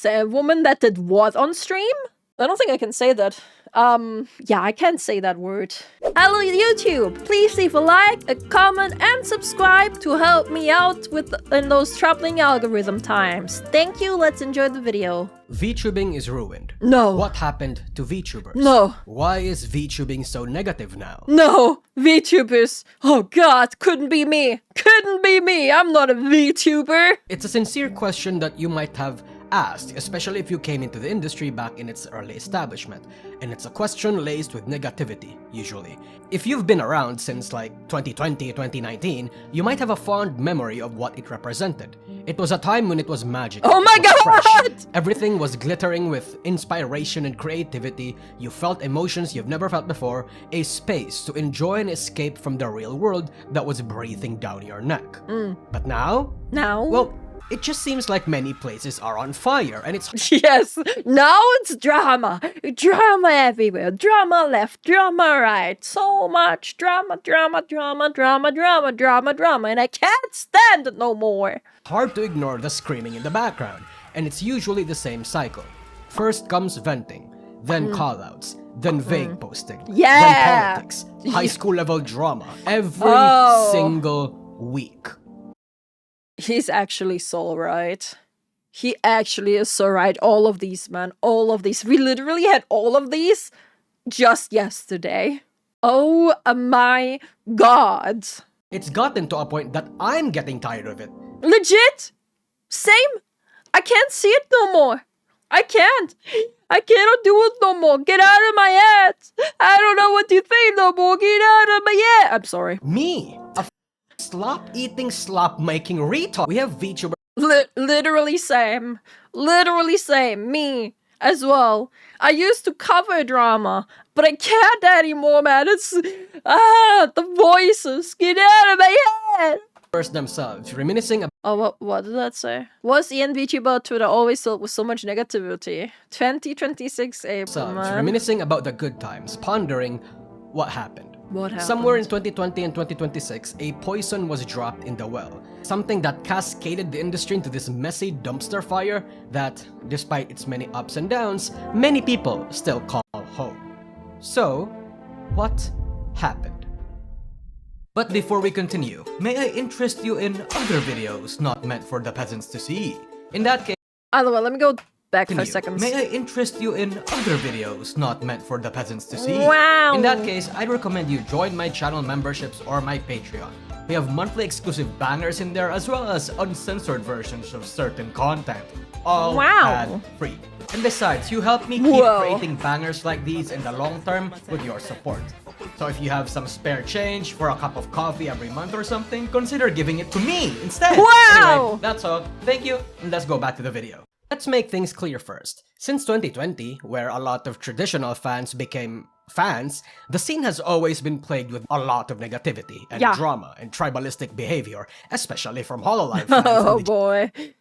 say a woman that did what on stream? I don't think I can say that. Yeah, I can't say that word. Hello YouTube! Please leave a like, a comment, and subscribe to help me out in those troubling algorithm times. Thank you, let's enjoy the video. VTubing is ruined. No. What happened to VTubers? No. Why is VTubing so negative now? No! VTubers! Oh god, couldn't be me! Couldn't be me! I'm not a VTuber! It's a sincere question that you might have asked, especially if you came into the industry back in its early establishment, and it's a question laced with negativity, usually. If you've been around since like 2020, 2019, you might have a fond memory of what it represented. It was a time when it was magical. Oh my god! Fresh. Everything was glittering with inspiration and creativity, you felt emotions you've never felt before, a space to enjoy and escape from the real world that was breathing down your neck. But now? Now? Well, it just seems like many places are on fire, and it's Yes, now it's drama. Drama everywhere. Drama left, drama right. So much drama, drama, drama, drama, drama, drama, drama, and I can't stand it no more. hard to ignore the screaming in the background, and it's usually the same cycle. First comes venting, then callouts, then vague posting, Yeah. then politics, high school level drama, every single week. He's actually so right. He actually is so right. All of these, man. All of these. We literally had all of these just yesterday. Oh my god. It's gotten to a point that I'm getting tired of it. Legit? Same. I can't see it no more. I can't. I cannot do it no more. Get out of my head. I don't know what to say no more. Get out of my head. I'm sorry. Me, a slop-eating, slop-making retard. We have VTuber Literally same. Literally same. Me as well. I used to cover drama, but I can't anymore, man. It's the voices. Get out of my head. themselves, reminiscing about Oh, what did that say? Was the envtuber Twitter always filled with so much negativity? 2026 April, man. reminiscing about the good times, pondering what happened. What happened? Somewhere in 2020 and 2026, a poison was dropped in the well. Something that cascaded the industry into this messy dumpster fire that, despite its many ups and downs, many people still call home. So, what happened? But before we continue, may I interest you in other videos not meant for the peasants to see? In that case, Either way, let me go back 5 seconds. may I interest you in other videos not meant for the peasants to see? Wow. In that case, I'd recommend you join my channel memberships or my Patreon. We have monthly exclusive bangers in there as well as uncensored versions of certain content. All ad-free. And besides, you help me keep creating bangers like these in the long term with your support. So if you have some spare change for a cup of coffee every month or something, consider giving it to me instead. Anyway, that's all. Thank you, and let's go back to the video. Let's make things clear first. Since 2020, where a lot of traditional fans became fans, the scene has always been plagued with a lot of negativity and drama and tribalistic behavior, especially from HoloLive fans.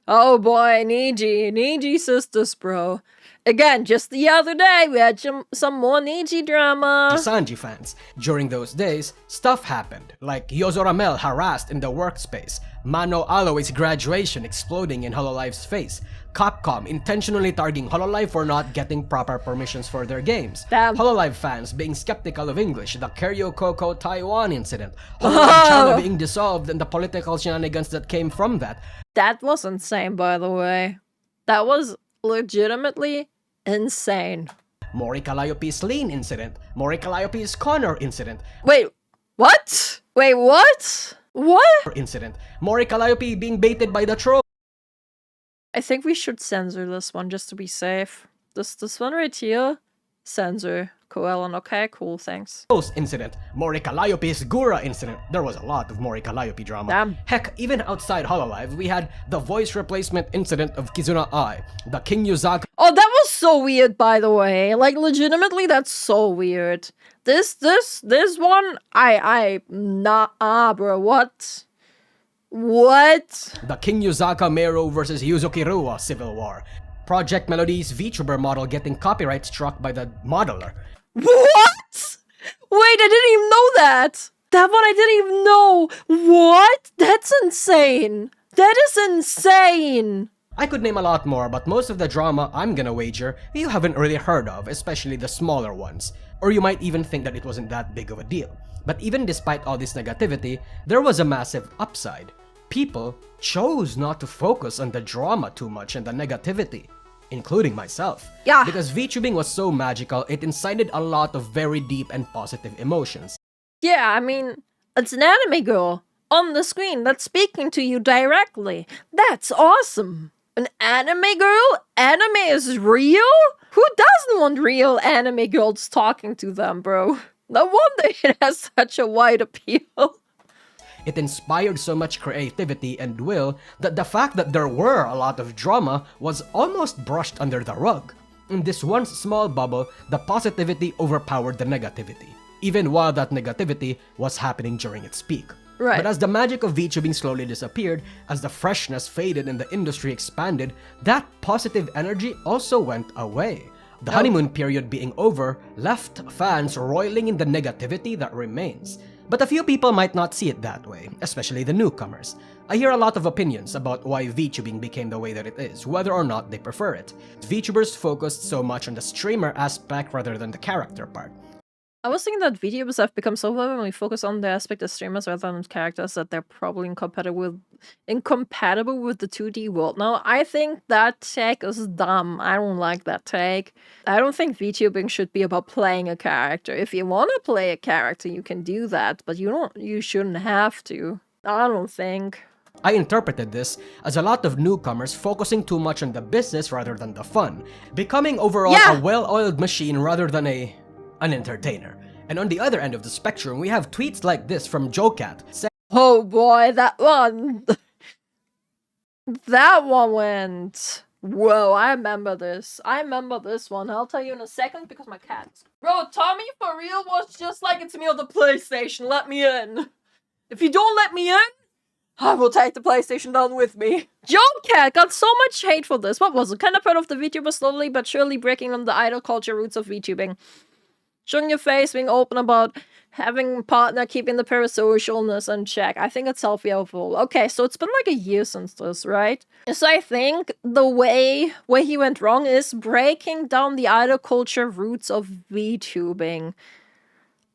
Oh boy, Niji sisters, bro. Again, just the other day, we had some more Niji drama. Sanji fans. During those days, stuff happened, like Yozo Ramel harassed in the workspace, Mano Aloe's graduation exploding in HoloLive's face, Capcom intentionally targeting HoloLive for not getting proper permissions for their games, HoloLive fans being skeptical of English, the Keryo Coco Taiwan incident, HoloLive China being dissolved and the political shenanigans that came from that. That was insane, by the way. That was legitimately insane. Mori Calliope's Lean incident, Mori Calliope's Connor incident. Wait, what? Wait, what? What? Incident. Mori Calliope being baited by the troll. I think we should censor this one just to be safe. This one right here, censor. KoAlan, okay, cool, thanks. Incident. Mori Calliope's Gura incident. There was a lot of Mori Calliope drama. Damn. Heck, even outside HoloLive, we had the voice replacement incident of Kizuna Ai, the King Yuzaka. Oh, that was so weird, by the way. Like, legitimately, that's so weird. This one, bro, what? What? The King Yuzaka Meru versus Yuzuki Rua civil war. Project Melody's VTuber model getting copyright struck by the modeler. What? Wait, I didn't even know that. That one I didn't even know. What? That's insane. That is insane. I could name a lot more, but most of the drama I'm gonna wager you haven't really heard of, especially the smaller ones. Or you might even think that it wasn't that big of a deal. But even despite all this negativity, there was a massive upside. People chose not to focus on the drama too much and the negativity, including myself. Yeah. Because VTubing was so magical, it incited a lot of very deep and positive emotions. Yeah, I mean, it's an anime girl on the screen that's speaking to you directly. That's awesome. An anime girl? Anime is real? Who doesn't want real anime girls talking to them, bro? No wonder it has such a wide appeal. It inspired so much creativity and will that the fact that there were a lot of drama was almost brushed under the rug. In this once small bubble, the positivity overpowered the negativity, even while that negativity was happening during its peak. Right. But as the magic of VTubing slowly disappeared, as the freshness faded and the industry expanded, that positive energy also went away. The honeymoon period being over left fans roiling in the negativity that remains. But a few people might not see it that way, especially the newcomers. I hear a lot of opinions about why VTubing became the way that it is, whether or not they prefer it. VTubers focused so much on the streamer aspect rather than the character part. I was thinking that VTubers have become so heavily focused on the aspect of streamers rather than characters that they're probably incompatible with the 2D world. Now, I think that take is dumb. I don't like that take. I don't think VTubing should be about playing a character. If you want to play a character, you can do that, but you shouldn't have to. I don't think. I interpreted this as a lot of newcomers focusing too much on the business rather than the fun, becoming overall a well-oiled machine rather than an entertainer. And on the other end of the spectrum, we have tweets like this from JoeCat saying, "Oh boy, that one! That one went... Whoa, I remember this. I remember this one. I'll tell you in a second because my cat's... Bro, Tommy for real was just like, it's me on the PlayStation, let me in. If you don't let me in, I will take the PlayStation down with me." JoeCat got so much hate for this. What was it? Kind of part of the VTuber slowly but surely breaking on the idol culture roots of VTubing. Showing your face, being open about having a partner, keeping the parasocialness in check. I think it's healthy overall. Okay, so it's been like a year since this, right? So I think the way where he went wrong is breaking down the idol culture roots of VTubing.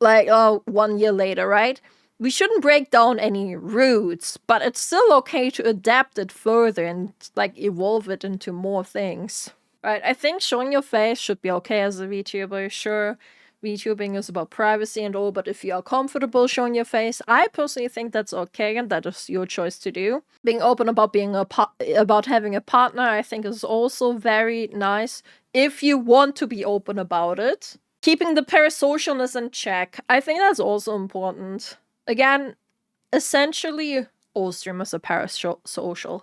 Like, 1 year later, right? We shouldn't break down any roots, but it's still okay to adapt it further and, like, evolve it into more things. Right, I think showing your face should be okay as a VTuber, sure. VTubing is about privacy and all, but if you are comfortable showing your face, I personally think that's okay, and that is your choice to do. Being open about about having a partner, I think is also very nice, if you want to be open about it. Keeping the parasocialness in check, I think that's also important. Again, essentially, all streamers are parasocial.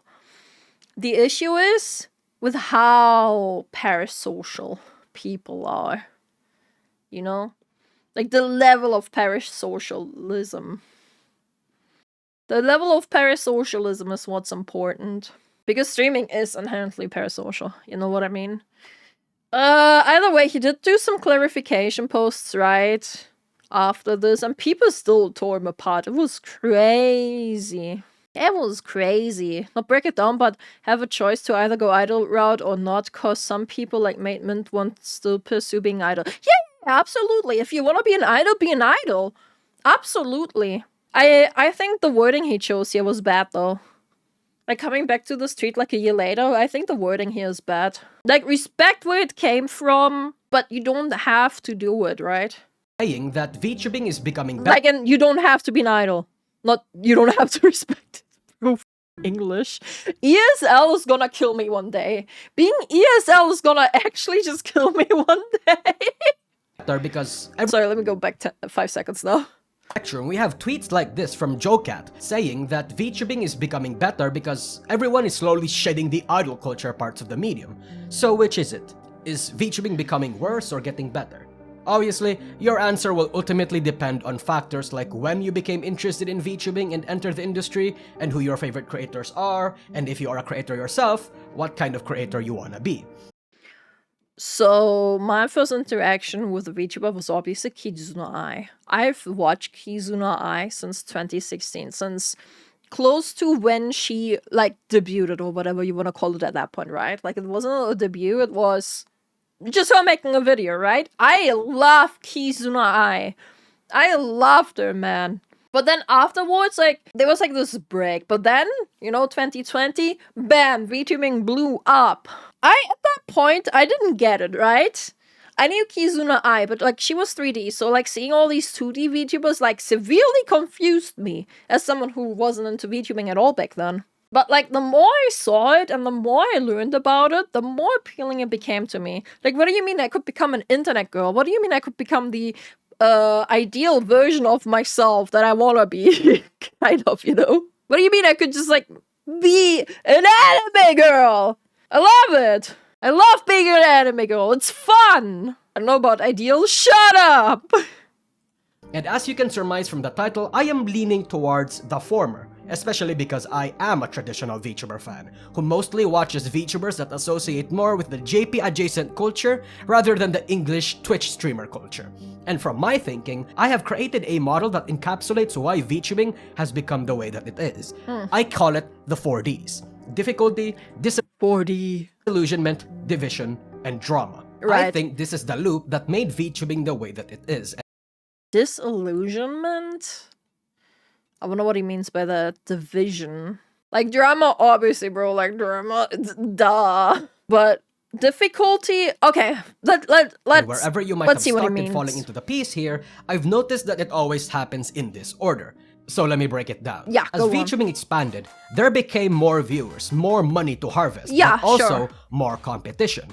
The issue is with how parasocial people are. You know? Like, the level of parasocialism. The level of parasocialism is what's important. Because streaming is inherently parasocial. You know what I mean? Either way, he did do some clarification posts, right? After this, and people still tore him apart. It was crazy. It was crazy. Not break it down, but have a choice to either go idol route or not, cause some people like Mate Mint want to still pursue being idol. Yeah! Absolutely. If you want to be an idol, be an idol. Absolutely. I think the wording he chose here was bad, though. Like, coming back to this tweet like a year later, I think the wording here is bad. Like, respect where it came from, but you don't have to do it, right? Saying that VTubing is becoming better. Like, and you don't have to be an idol. Not, you don't have to respect it. English. ESL is gonna kill me one day. Being ESL is gonna actually just kill me one day. Because sorry, let me go back 5 seconds now. We have tweets like this from JoeCat saying that VTubing is becoming better because everyone is slowly shedding the idol culture parts of the medium. So which is it? Is VTubing becoming worse or getting better? Obviously, your answer will ultimately depend on factors like when you became interested in VTubing and entered the industry, and who your favorite creators are, and if you are a creator yourself, what kind of creator you wanna be. So, my first interaction with a VTuber was obviously Kitsunero. I've watched Kitsunero since 2016, since close to when she, like, debuted or whatever you want to call it at that point, right? Like, it wasn't a debut, it was just her making a video, right? I love Kitsunero. I loved her, man. But then afterwards, like, there was like this break. But then, you know, 2020, bam, VTubing blew up. At that point, I didn't get it, right? I knew Kitsunero, but like, she was 3D, so like, seeing all these 2D VTubers like severely confused me as someone who wasn't into VTubing at all back then. But like, the more I saw it and the more I learned about it, the more appealing it became to me. Like, what do you mean I could become an internet girl? What do you mean I could become the ideal version of myself that I wanna be? Kind of, you know? What do you mean I could just like be an anime girl? I love it! I love being an anime girl, it's fun! I don't know about ideal, shut up! And as you can surmise from the title, I am leaning towards the former, especially because I am a traditional VTuber fan, who mostly watches VTubers that associate more with the JP adjacent culture rather than the English Twitch streamer culture. And from my thinking, I have created a model that encapsulates why VTubing has become the way that it is. I call it the 4Ds. Difficulty, 4D, disillusionment, division, and drama. Right. I think this is the loop that made VTubing the way that it is. Disillusionment? I wonder what he means by the division. Like, drama, obviously, bro, like, drama, duh. But difficulty, okay, let's wherever you might have see what he started means. falling into the piece here, I've noticed that it always happens in this order. So let me break it down. Yeah, as VTubing expanded, there became more viewers, more money to harvest, yeah, but also sure. more competition.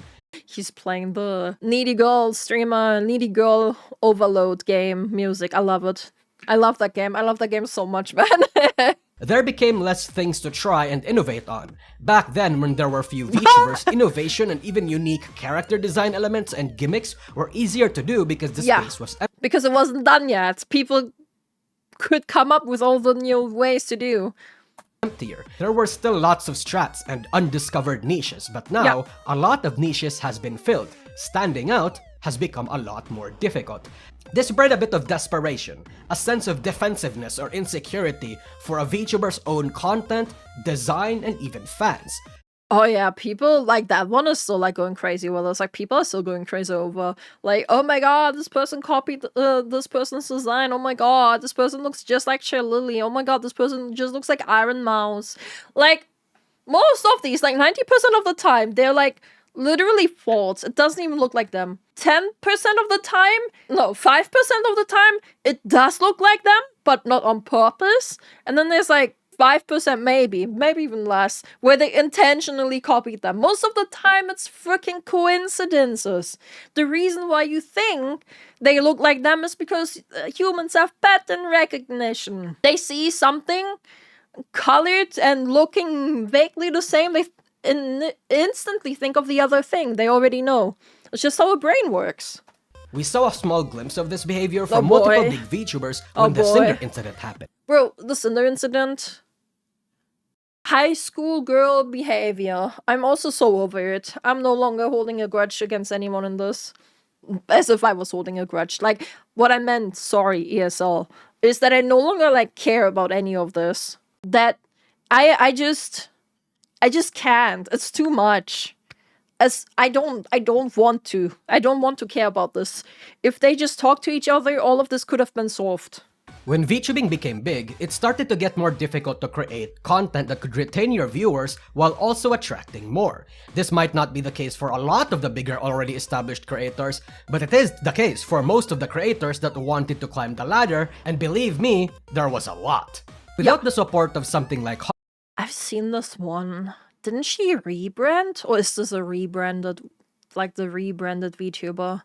He's playing the needy girl streamer, needy girl overload game music. I love it. I love that game. I love that game so much, man. There became less things to try and innovate on. Back then, when there were few VTubers, innovation and even unique character design elements and gimmicks were easier to do because the space was empty. Because it wasn't done yet. People could come up with all the new ways to do. There were still lots of strats and undiscovered niches, but now a lot of niches has been filled. Standing out has become a lot more difficult. This bred a bit of desperation, a sense of defensiveness or insecurity for a VTuber's own content, design, and even fans. Oh yeah, people like that one is still like going crazy with us. Like, people are still going crazy over like, oh my god, this person copied this person's design. Oh my god, this person looks just like Cher Lily. Oh my god, this person just looks like Iron Mouse. Like, most of these, like 90% of the time, they're like literally false. It doesn't even look like them. 10% of the time, no, 5% of the time, it does look like them, but not on purpose. And then there's like 5% maybe even less, where they intentionally copied them. Most of the time, it's freaking coincidences. The reason why you think they look like them is because humans have pattern recognition. They see something colored and looking vaguely the same, they instantly think of the other thing they already know. It's just how a brain works. We saw a small glimpse of this behavior from multiple big VTubers when the Cinder incident happened. Bro, the Cinder incident? High school girl behavior. I'm also so over it. I'm no longer holding a grudge against anyone in this. As if I was holding a grudge. Like, what I meant, sorry, ESL, is that I no longer, like, care about any of this. That I just can't. It's too much. As I don't want to. I don't want to care about this. If they just talk to each other, all of this could have been solved. When VTubing became big, it started to get more difficult to create content that could retain your viewers while also attracting more. This might not be the case for a lot of the bigger already established creators, but it is the case for most of the creators that wanted to climb the ladder, and believe me, there was a lot. Without the support of something like I've seen this one. Didn't she rebrand? Or is this a rebranded, like the rebranded VTuber?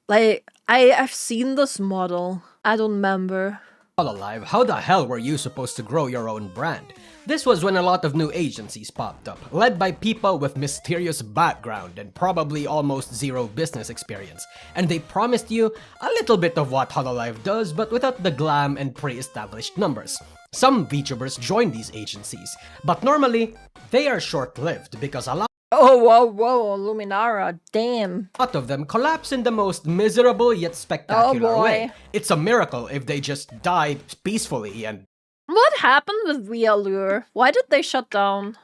Like, I've seen this model. I don't remember. Alive, how the hell were you supposed to grow your own brand? This was when a lot of new agencies popped up, led by people with mysterious background and probably almost zero business experience, and they promised you a little bit of what Hololive does, but without the glam and pre-established numbers. Some VTubers join these agencies, but normally, they are short-lived because a lot Oh, whoa, Luminara, damn. of them collapse in the most miserable yet spectacular way. It's a miracle if they just die peacefully and What happened with VLure? Why did they shut down?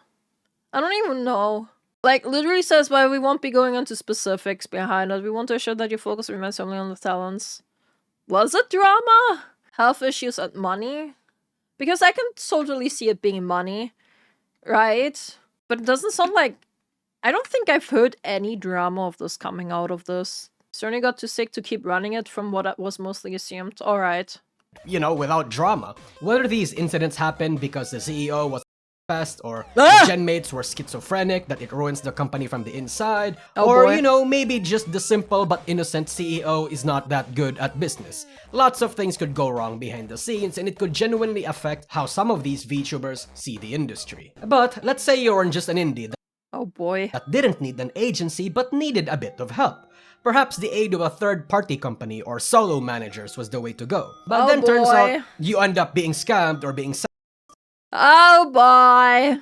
I don't even know. Like, literally says, well, we won't be going into specifics behind it. We want to assure that your focus remains only on the talents. Was it drama? Health issues and money? Because I can totally see it being money, right? But it doesn't sound like... I don't think I've heard any drama of this coming out of this. Certainly got too sick to keep running it from what was mostly assumed. Alright. You know, without drama. Whether these incidents happened because the CEO was fast or the gen mates were schizophrenic, that it ruins the company from the inside, or, you know, maybe just the simple but innocent CEO is not that good at business. Lots of things could go wrong behind the scenes, and it could genuinely affect how some of these VTubers see the industry. But let's say you're just an indie that didn't need an agency but needed a bit of help. Perhaps the aid of a third-party company or solo managers was the way to go. But then turns out you end up being scammed or being oh boy.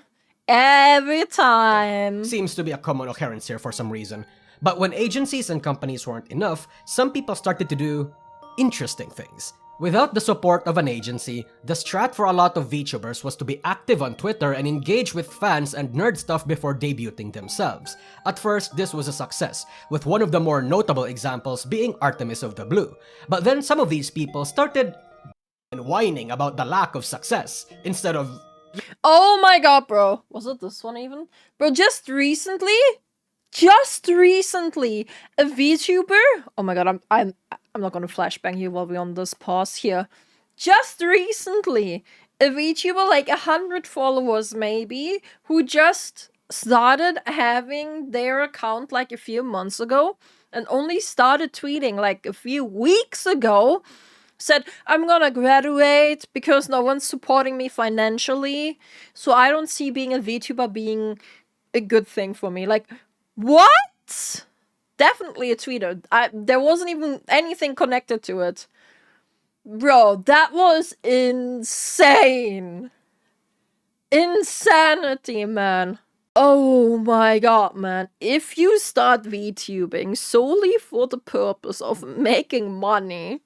Every time. Seems to be a common occurrence here for some reason. But when agencies and companies weren't enough, some people started to do interesting things. Without the support of an agency, the strat for a lot of VTubers was to be active on Twitter and engage with fans and nerd stuff before debuting themselves. At first, this was a success, with one of the more notable examples being Artemis of the Blue. But then some of these people started whining about the lack of success, instead of... Oh my god, bro. Was it this one even? Bro, just recently, a VTuber... Oh my god, I'm not gonna flashbang you while we're on this pause here. Just recently, a VTuber, like 100 followers maybe, who just started having their account like a few months ago, and only started tweeting like a few weeks ago, said, I'm gonna graduate because no one's supporting me financially, so I don't see being a VTuber being a good thing for me. Like, what? Definitely a tweeter. There wasn't even anything connected to it. Bro, that was insane. Insanity, man. Oh my god, man. If you start VTubing solely for the purpose of making money,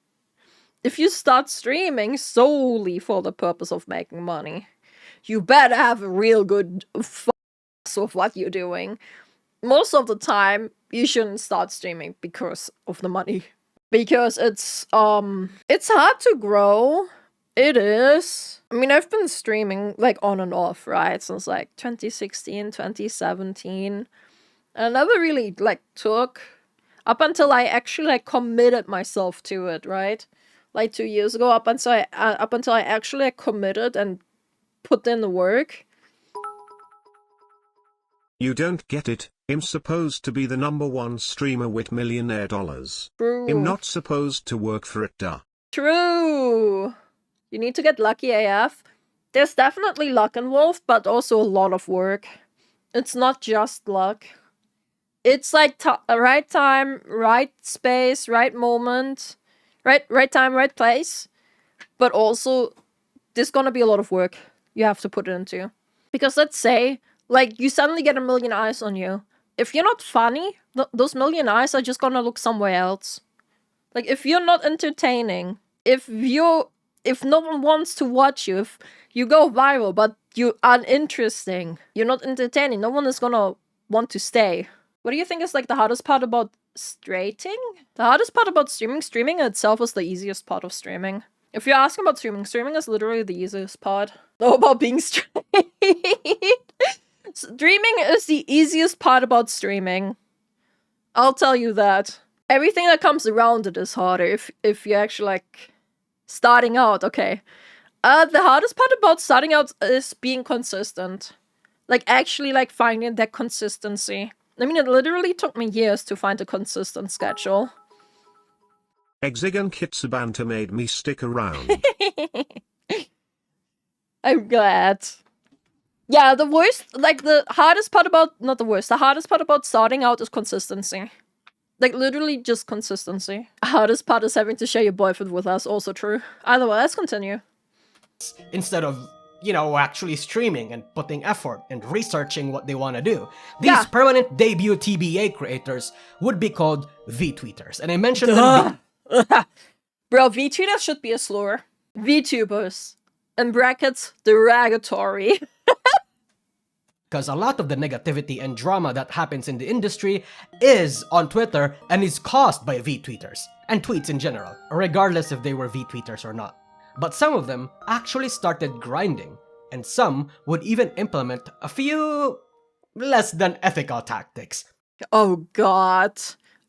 if you start streaming solely for the purpose of making money, you better have a real good f*** of what you're doing. Most of the time, you shouldn't start streaming because of the money. Because it's hard to grow. It is. I mean, I've been streaming, like, on and off, right? Since, like, 2016, 2017. And I never really, like, took... Up until I actually, like, committed myself to it, right? Like, 2 years ago, up until I actually, like, committed and put in the work. You don't get it. I'm supposed to be the #1 streamer with millionaire dollars. True. I'm not supposed to work for it, duh. True. You need to get lucky AF. There's definitely luck involved, but also a lot of work. It's not just luck. It's like right time, right space, right moment, right time, right place. But also, there's gonna be a lot of work you have to put it into. Because let's say, like, you suddenly get a million eyes on you. If you're not funny, those million eyes are just gonna look somewhere else. Like, if you're not entertaining, if no one wants to watch you, if you go viral, but you're uninteresting, you're not entertaining, no one is gonna want to stay. What do you think is, like, the hardest part about straighting? The hardest part about streaming itself is the easiest part of streaming. If you're asking about streaming is literally the easiest part. No, about being straight. Streaming is the easiest part about streaming. I'll tell you that. Everything that comes around it is harder if you're actually, like, starting out, okay. The hardest part about starting out is being consistent. Like, actually, like, finding that consistency. I mean, it literally took me years to find a consistent schedule. Exig Kitsu banter made me stick around. I'm glad. Yeah, the hardest part about starting out is consistency. Like, literally just consistency. Hardest part is having to share your boyfriend with us, also true. Either way, let's continue. Instead of, you know, actually streaming and putting effort and researching what they want to do. These permanent debut TBA creators would be called VTweeters. And I mentioned them... Bro, VTweeters should be a slur. VTubers. in brackets, derogatory. Because a lot of the negativity and drama that happens in the industry is on Twitter and is caused by VTweeters, and tweets in general, regardless if they were VTweeters or not. But some of them actually started grinding, and some would even implement a few less than ethical tactics. Oh god.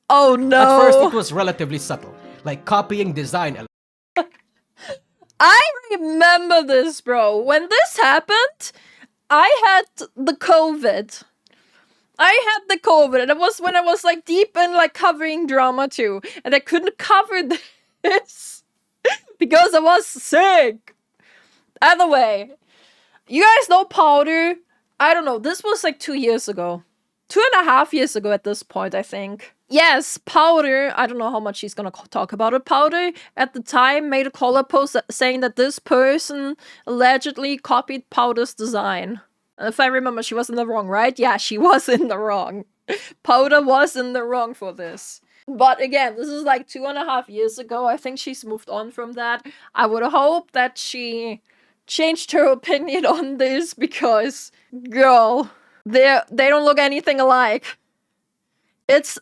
Oh no. At first it was relatively subtle, like copying design elements. I remember this, bro. When this happened, I had the COVID. And it was when I was like deep in like covering drama too. And I couldn't cover this because I was sick. Either way, you guys know Powder? I don't know, this was like 2 years ago. 2.5 years ago at this point, I think. Yes, Powder, I don't know how much she's gonna talk about it. Powder, at the time, made a caller post saying that this person allegedly copied Powder's design. If I remember, she was in the wrong, right? Yeah, she was in the wrong. Powder was in the wrong for this. But again, this is like 2.5 years ago. I think she's moved on from that. I would hope that she changed her opinion on this because, girl, they don't look anything alike. It's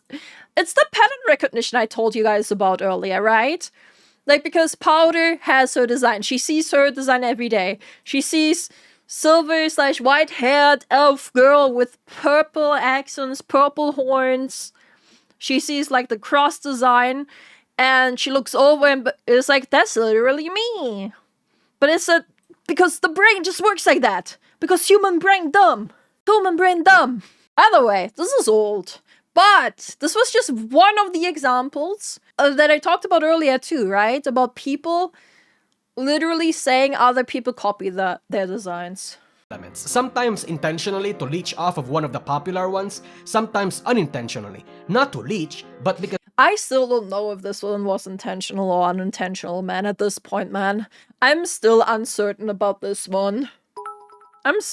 the pattern recognition I told you guys about earlier, right? Like, because Powder has her design. She sees her design every day. She sees silver/white-haired elf girl with purple accents, purple horns. She sees, like, the cross design, and she looks over and is like, that's literally me. But it's because the brain just works like that. Because human brain dumb. Either way, this is old. But this was just one of the examples that I talked about earlier too, right? About people literally saying other people copy their designs. Sometimes intentionally to leech off of one of the popular ones, sometimes unintentionally. Not to leech, but because I still don't know if this one was intentional or unintentional, man, at this point, man. I'm still uncertain about this one.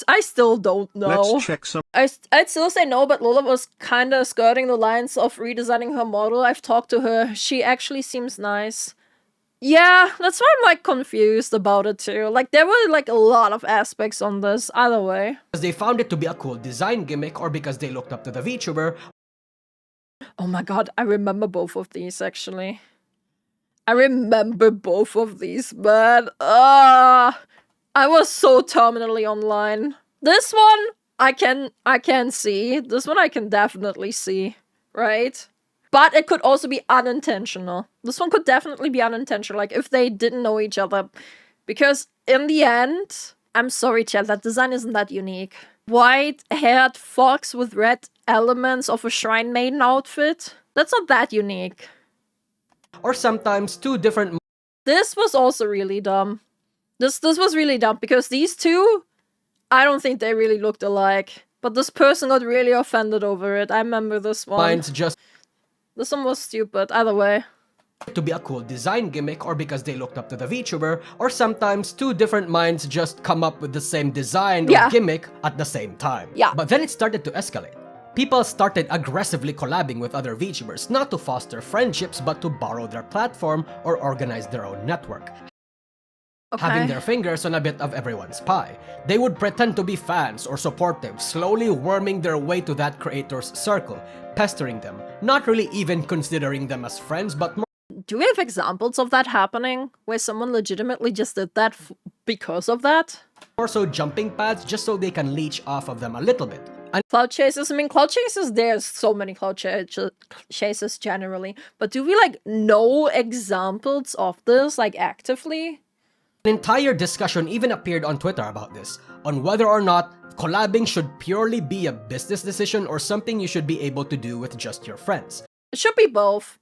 I still don't know. Let's check some. I'd still say no, but Lola was kinda skirting the lines of redesigning her model. I've talked to her. She actually seems nice. Yeah, that's why I'm like confused about it too. Like there were like a lot of aspects on this, either way. they found it to be a cool design gimmick or because they looked up to the VTuber. Oh my god, I remember both of these actually. I remember both of these, but I was so terminally online. This one, I can see. This one I can definitely see, right? But it could also be unintentional. This one could definitely be unintentional, like if they didn't know each other. Because in the end, I'm sorry, chat, that design isn't that unique. White-haired fox with red elements of a shrine maiden outfit? That's not that unique. Or sometimes two different. This was also really dumb. This was really dumb because these two, I don't think they really looked alike. But this person got really offended over it. I remember this one. Minds just. This one was stupid, either way. To be a cool design gimmick or because they looked up to the VTuber, or sometimes two different minds just come up with the same design or gimmick at the same time. Yeah. But then it started to escalate. People started aggressively collabing with other VTubers, not to foster friendships but to borrow their platform or organize their own network. Okay. Having their fingers on a bit of everyone's pie. They would pretend to be fans or supportive, slowly worming their way to that creator's circle, pestering them, not really even considering them as friends, but more. Do we have examples of that happening? Where someone legitimately just did that because of that? More so jumping pads just so they can leech off of them a little bit. And cloud chases, I mean, cloud chases, there's so many cloud chases generally. But do we like know examples of this, like actively? an entire discussion even appeared on Twitter about this, on whether or not collabing should purely be a business decision or something you should be able to do with just your friends. It should be both.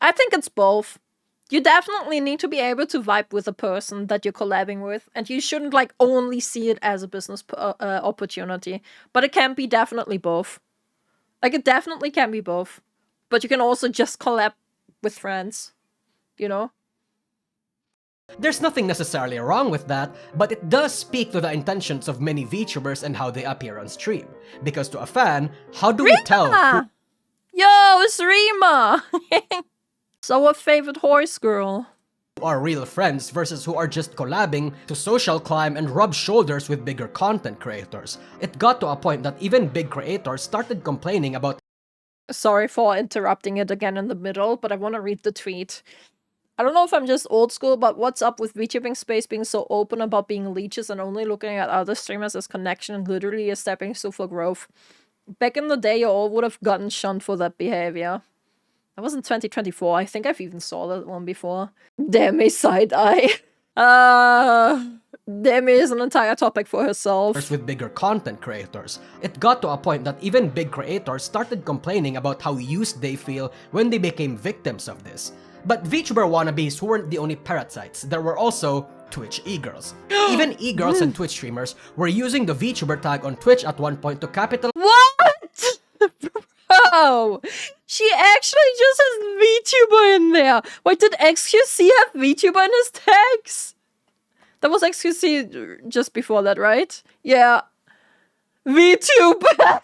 I think it's both. You definitely need to be able to vibe with a person that you're collabing with, and you shouldn't like only see it as a business opportunity. But it can be definitely both. Like, it definitely can be both. But you can also just collab with friends, you know? There's nothing necessarily wrong with that, but it does speak to the intentions of many VTubers and how they appear on stream. Because to a fan, how do we tell who— Yo, it's Rima! It's our favorite horse girl. are real friends versus who are just collabing to social climb and rub shoulders with bigger content creators. It got to a point that even big creators started complaining about. Sorry for interrupting it again in the middle, but I want to read the tweet. I don't know if I'm just old school, but what's up with VTubing space being so open about being leeches and only looking at other streamers as connection and literally a stepping stone for growth? Back in the day, you all would have gotten shunned for that behavior. That was in 2024. I think I've even saw that one before. Demi side-eye. Demi is an entire topic for herself. With bigger content creators. It got to a point that even big creators started complaining about how used they feel when they became victims of this. But VTuber wannabes weren't the only parasites. There were also Twitch e-girls. Even e-girls and Twitch streamers were using the VTuber tag on Twitch at one point to capitalize. What? Bro, she actually just has VTuber in there. Wait, did XQC have VTuber in his tags? That was XQC just before that, right? Yeah. VTuber.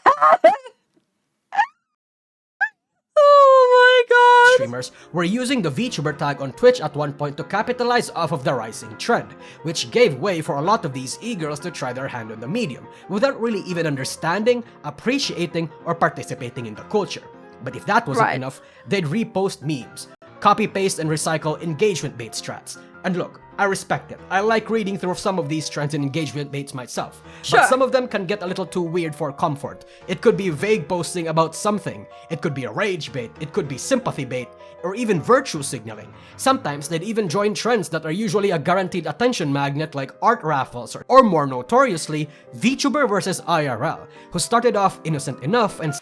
Oh my god! Streamers were using the VTuber tag on Twitch at one point to capitalize off of the rising trend, which gave way for a lot of these e-girls to try their hand on the medium, without really even understanding, appreciating, or participating in the culture. But if that wasn't enough, they'd repost memes, copy-paste and recycle engagement bait strats. And look, I respect it. I like reading through some of these trends and engagement baits myself. Sure. But some of them can get a little too weird for comfort. It could be vague posting about something. It could be a rage bait. It could be sympathy bait. Or even virtue signaling. Sometimes they'd even join trends that are usually a guaranteed attention magnet like art raffles or more notoriously, VTuber versus IRL, who started off innocent enough and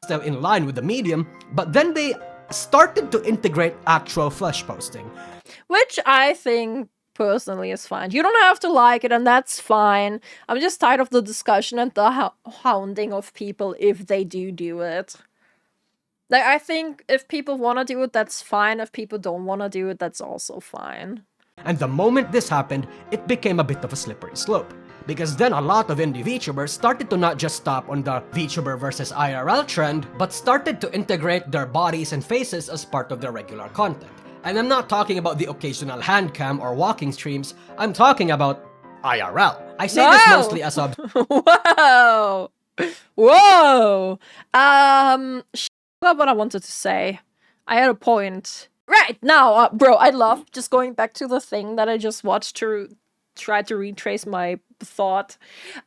still in line with the medium, but then they started to integrate actual flesh posting. Which I think personally is fine. You don't have to like it, and that's fine. I'm just tired of the discussion and the hounding of people if they do it. Like, I think if people want to do it, that's fine. If people don't want to do it, that's also fine. And the moment this happened, it became a bit of a slippery slope. Because then a lot of indie VTubers started to not just stop on the VTuber versus IRL trend, but started to integrate their bodies and faces as part of their regular content. And I'm not talking about the occasional hand cam or walking streams, I'm talking about IRL. I say this mostly as a... Whoa! Whoa! What I wanted to say. I had a point. Right, now, bro, I love just going back to the thing that I just watched to try to retrace my thought.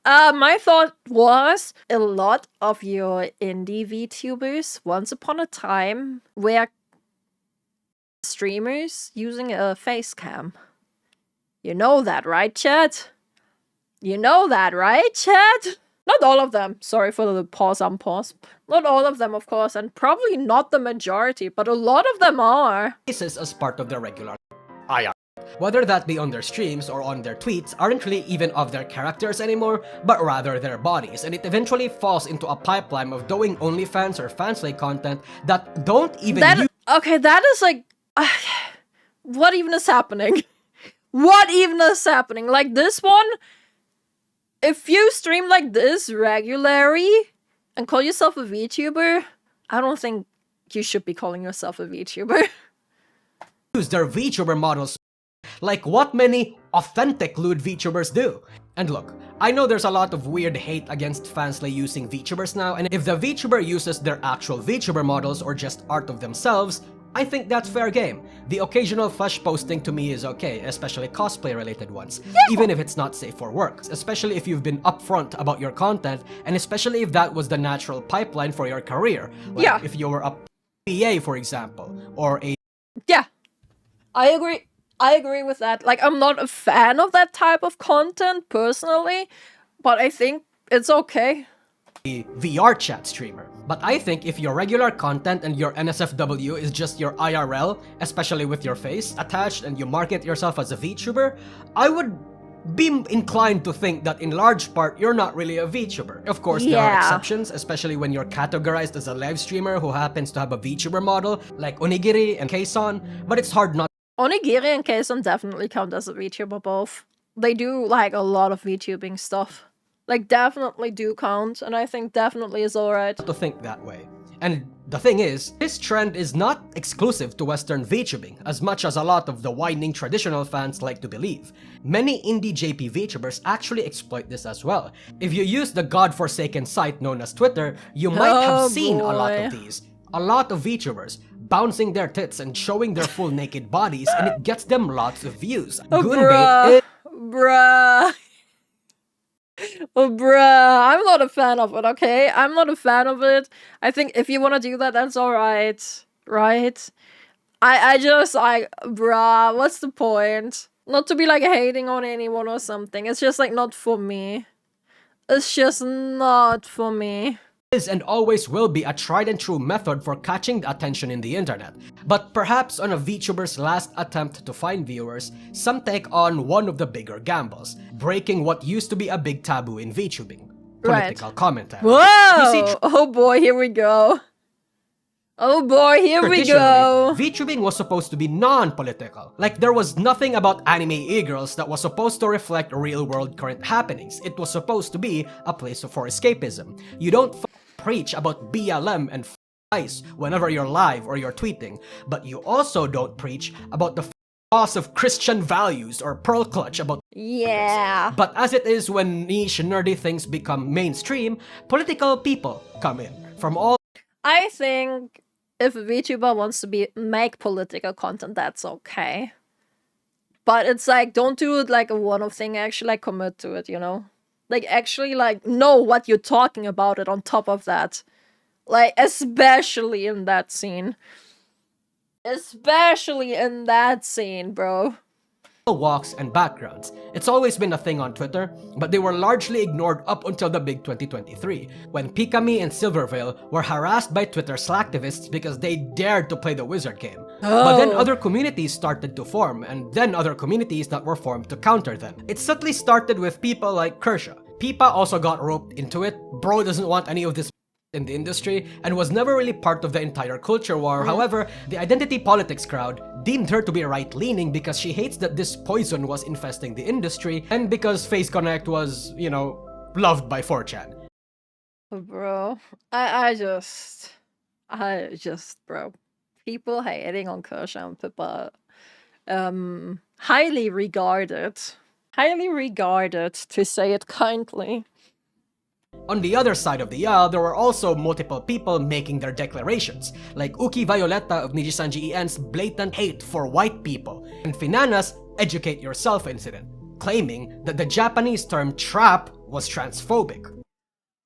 My thought was a lot of your indie VTubers once upon a time were streamers using a face cam. You know that, right, chat? You know that, right, chat? Not all of them. Sorry for the pause on pause. Not all of them, of course, and probably not the majority, but a lot of them are. Faces as part of their regular IR. Whether that be on their streams or on their tweets aren't really even of their characters anymore, but rather their bodies, and it eventually falls into a pipeline of doing OnlyFans or fanslay content that don't even use... Okay, that is like... what even is happening? What even is happening? Like this one, if you stream like this regularly and call yourself a VTuber, I don't think you should be calling yourself a VTuber. Use their VTuber models like what many authentic lewd VTubers do. And look, I know there's a lot of weird hate against fanslay using VTubers now, and if the VTuber uses their actual VTuber models or just art of themselves, I think that's fair game. The occasional flesh posting to me is okay, especially cosplay related ones, even if it's not safe for work, especially if you've been upfront about your content, and especially if that was the natural pipeline for your career. Like if you were a PA, for example, or a... Yeah, I agree. I agree with that. Like, I'm not a fan of that type of content personally, but I think it's okay. A VR chat streamer. But I think if your regular content and your NSFW is just your IRL, especially with your face attached and you market yourself as a VTuber, I would be inclined to think that in large part you're not really a VTuber. Of course, there are exceptions, especially when you're categorized as a live streamer who happens to have a VTuber model, like Onigiri and KoAlan, but it's hard not. Onigiri and KoAlan definitely count as a VTuber both. They do like a lot of VTubing stuff. Like, definitely do count, and I think definitely is alright. To think that way. And The thing is, this trend is not exclusive to Western VTubing, as much as a lot of the whining traditional fans like to believe. Many indie JP VTubers actually exploit this as well. If you use the godforsaken site known as Twitter, you might have seen a lot of these. A lot of VTubers bouncing their tits and showing their full naked bodies, and it gets them lots of views. Goonbait is... Bruh. Oh, bruh, I'm not a fan of it, okay? I'm not a fan of it. I think if you want to do that, that's alright, right? I just, like, bruh, what's the point? Not to be, like, hating on anyone or something. It's just, like, not for me. It's just not for me. Is and always will be a tried and true method for catching attention in the internet. But perhaps on a VTuber's last attempt to find viewers, some take on one of the bigger gambles, breaking what used to be a big taboo in VTubing. Political commentary. Whoa! Oh boy, here we go. Oh boy, here we go! VTubing was supposed to be non-political. Like, there was nothing about anime e-girls that was supposed to reflect real-world current happenings. It was supposed to be a place for escapism. You don't preach about BLM and ICE whenever you're live or you're tweeting, but you also don't preach about the loss of Christian values or pearl clutch about But as it is when niche nerdy things become mainstream, political people come in from all. I think if a VTuber wants to make political content, that's okay. But it's like, don't do it like a one-off thing, actually like commit to it, you know? Like actually like know what you're talking about it on top of that. Like especially in that scene. Especially in that scene, bro. Walks and backgrounds. It's always been a thing on Twitter, but they were largely ignored up until the big 2023, when Pikami and Silvervale were harassed by Twitter slacktivists because they dared to play the wizard game. But then other communities started to form, and then other communities that were formed to counter them. It subtly started with people like Kershaw. Pipa also got roped into it. Bro doesn't want any of this in the industry and was never really part of the entire culture war. However, the identity politics crowd deemed her to be right-leaning because she hates that this poison was infesting the industry and because Face Connect was, you know, loved by 4chan. Bro, I just, bro, people hating on Kershaw and Pippa, highly regarded, to say it kindly. On the other side of the aisle, there were also multiple people making their declarations, like Uki Violetta of Nijisanji EN's blatant hate for white people, and Finana's Educate Yourself incident, claiming that the Japanese term trap was transphobic.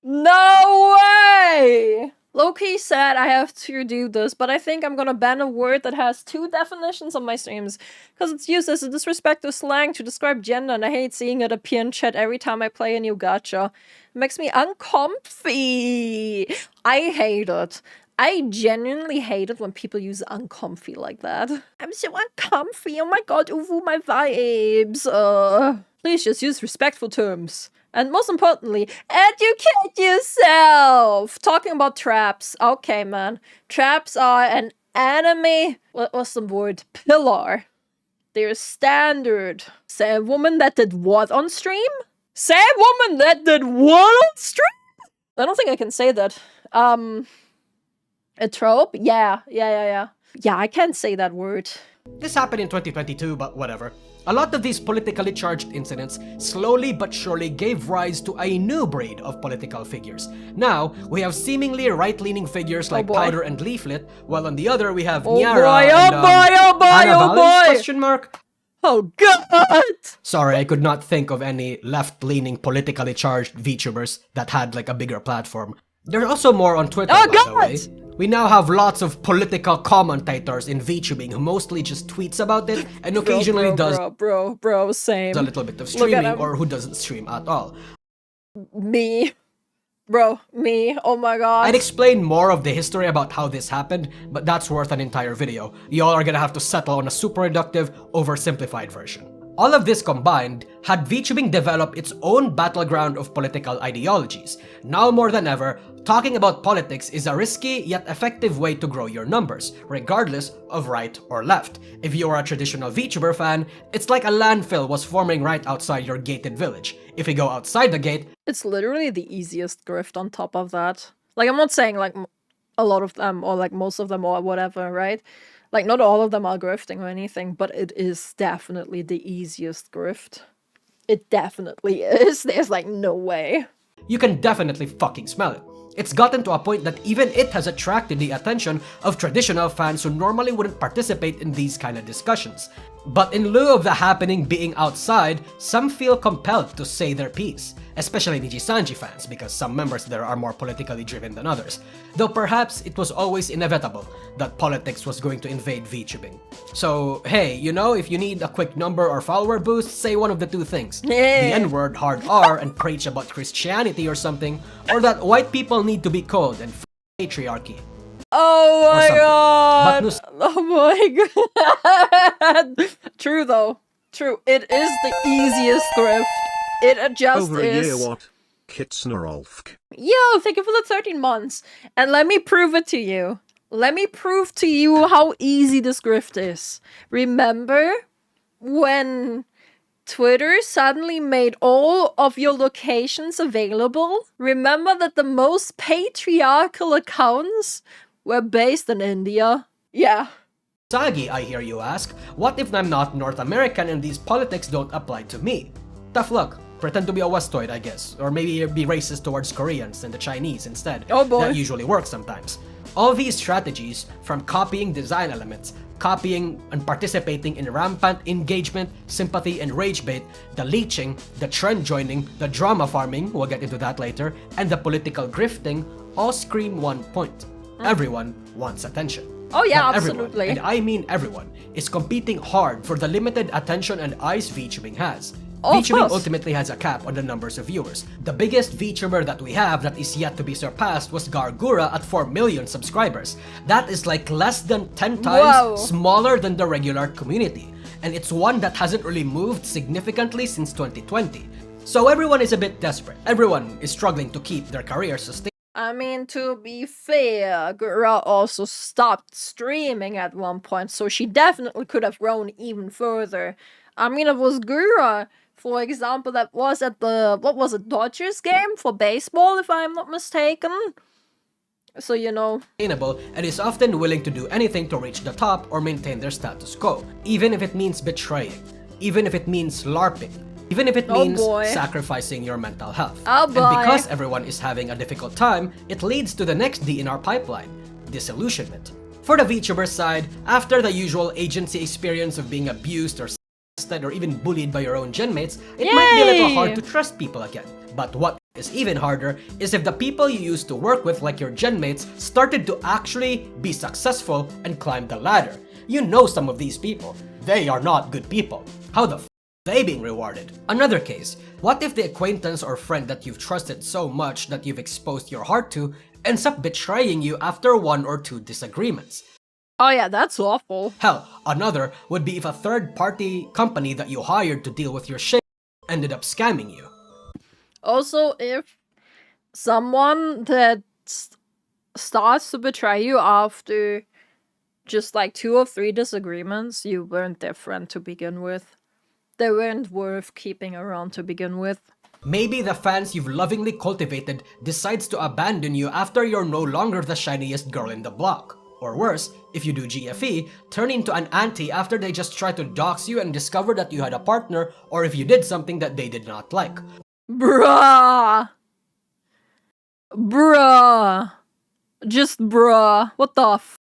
No way! Loki said I have to do this, but I think I'm gonna ban a word that has 2 definitions on my streams, because it's used as a disrespectful slang to describe gender, and I hate seeing it appear in chat every time I play a new gacha. It makes me uncomfy. I hate it. I genuinely hate it when people use uncomfy like that. I'm so uncomfy. Oh my god, ooh, my vibes. Please just use respectful terms. And most importantly, educate yourself! Talking about traps. Okay, man. Traps are an anime... What's the word? Pillar. They're standard. Say a woman that did what on stream? Say a woman that did what on stream? I don't think I can say that. A trope? Yeah, I can't say that word. This happened in 2022, but whatever. A lot of these politically charged incidents slowly but surely gave rise to a new breed of political figures. Now, we have seemingly right-leaning figures like Powder and Leaflet, while on the other we have Nyara and Anna Valens, question mark? Oh god! Sorry, I could not think of any left-leaning politically charged VTubers that had like a bigger platform. There's also more on Twitter, by the way. We now have lots of political commentators in VTubing who mostly just tweets about it and occasionally does same. a little bit of streaming or who doesn't stream at all. Me. Bro, me. Oh my god. I'd explain more of the history about how this happened, but that's worth an entire video. Y'all are gonna have to settle on a super reductive, oversimplified version. All of this combined had VTubing develop its own battleground of political ideologies. Now more than ever, talking about politics is a risky yet effective way to grow your numbers, regardless of right or left. If you are a traditional VTuber fan, it's like a landfill was forming right outside your gated village. If you go outside the gate, it's literally the easiest grift on top of that. Like, I'm not saying like a lot of them, or like most of them, or whatever, right? Like, not all of them are grifting or anything, but it is definitely the easiest grift. It definitely is. There's like no way. You can definitely fucking smell it. It's gotten to a point that even it has attracted the attention of traditional fans who normally wouldn't participate in these kind of discussions. But in lieu of the happening being outside, some feel compelled to say their piece, especially Nijisanji fans, because some members there are more politically driven than others. Though perhaps it was always inevitable that politics was going to invade VTubing. So hey, you know, if you need a quick number or follower boost, say one of the two things. The N-word hard R and preach about Christianity or something, or that white people need to be cold and patriarchy. Oh my god! But Oh my god! True though. True. It is the easiest grift. It just Over a is. year what? Kitsunero. Yo, thank you for the 13 months. And let me prove it to you. Let me prove to you how easy this grift is. Remember when Twitter suddenly made all of your locations available? Remember that the most patriarchal accounts were based in India? Yeah. Sagi, I hear you ask, what if I'm not North American and these politics don't apply to me? Tough luck. Pretend to be a Westoid, I guess. Or maybe be racist towards Koreans and the Chinese instead. Oh boy. That usually works sometimes. All these strategies, from copying design elements, copying and participating in rampant engagement, sympathy, and rage bait, the leeching, the trend joining, the drama farming, we'll get into that later, and the political grifting, all scream one point. Everyone wants attention. Oh yeah, Not absolutely. Everyone, and I mean everyone, is competing hard for the limited attention and eyes VTubing has. Oh, of VTubing course. ultimately has a cap on the numbers of viewers. The biggest VTuber that we have that is yet to be surpassed was Gargura at 4 million subscribers. That is like less than 10 times Whoa. smaller than the regular community. And it's one that hasn't really moved significantly since 2020. So everyone is a bit desperate. Everyone is struggling to keep their career sustained. I mean, to be fair, Gura also stopped streaming at one point, so she definitely could have grown even further. I mean, it was Gura, for example, that was at the, what was it, Dodgers game for baseball, if I'm not mistaken? So, you know. And is often willing to do anything to reach the top or maintain their status quo, even if it means betraying, even if it means LARPing, even if it means sacrificing your mental health. Oh and boy. because everyone is having a difficult time, it leads to the next D in our pipeline, disillusionment. For the VTuber side, after the usual agency experience of being abused or sexted or even bullied by your own genmates, it might be a little hard to trust people again. But what is even harder is if the people you used to work with, like your genmates, started to actually be successful and climb the ladder. You know some of these people. They are not good people. How the f are they being rewarded? Another case, what if the acquaintance or friend that you've trusted so much that you've exposed your heart to ends up betraying you after 1 or 2 disagreements? Oh yeah, that's awful. Hell, another would be if a third-party company that you hired to deal with your shit ended up scamming you. Also, if someone that starts to betray you after just like 2 or 3 disagreements, you weren't their friend to begin with. They weren't worth keeping around to begin with. Maybe the fans you've lovingly cultivated decides to abandon you after you're no longer the shiniest girl in the block. Or worse, if you do GFE, turn into an auntie after they just try to dox you and discover that you had a partner, or if you did something that they did not like. Bruh. Bruh. Just bruh. What the f***?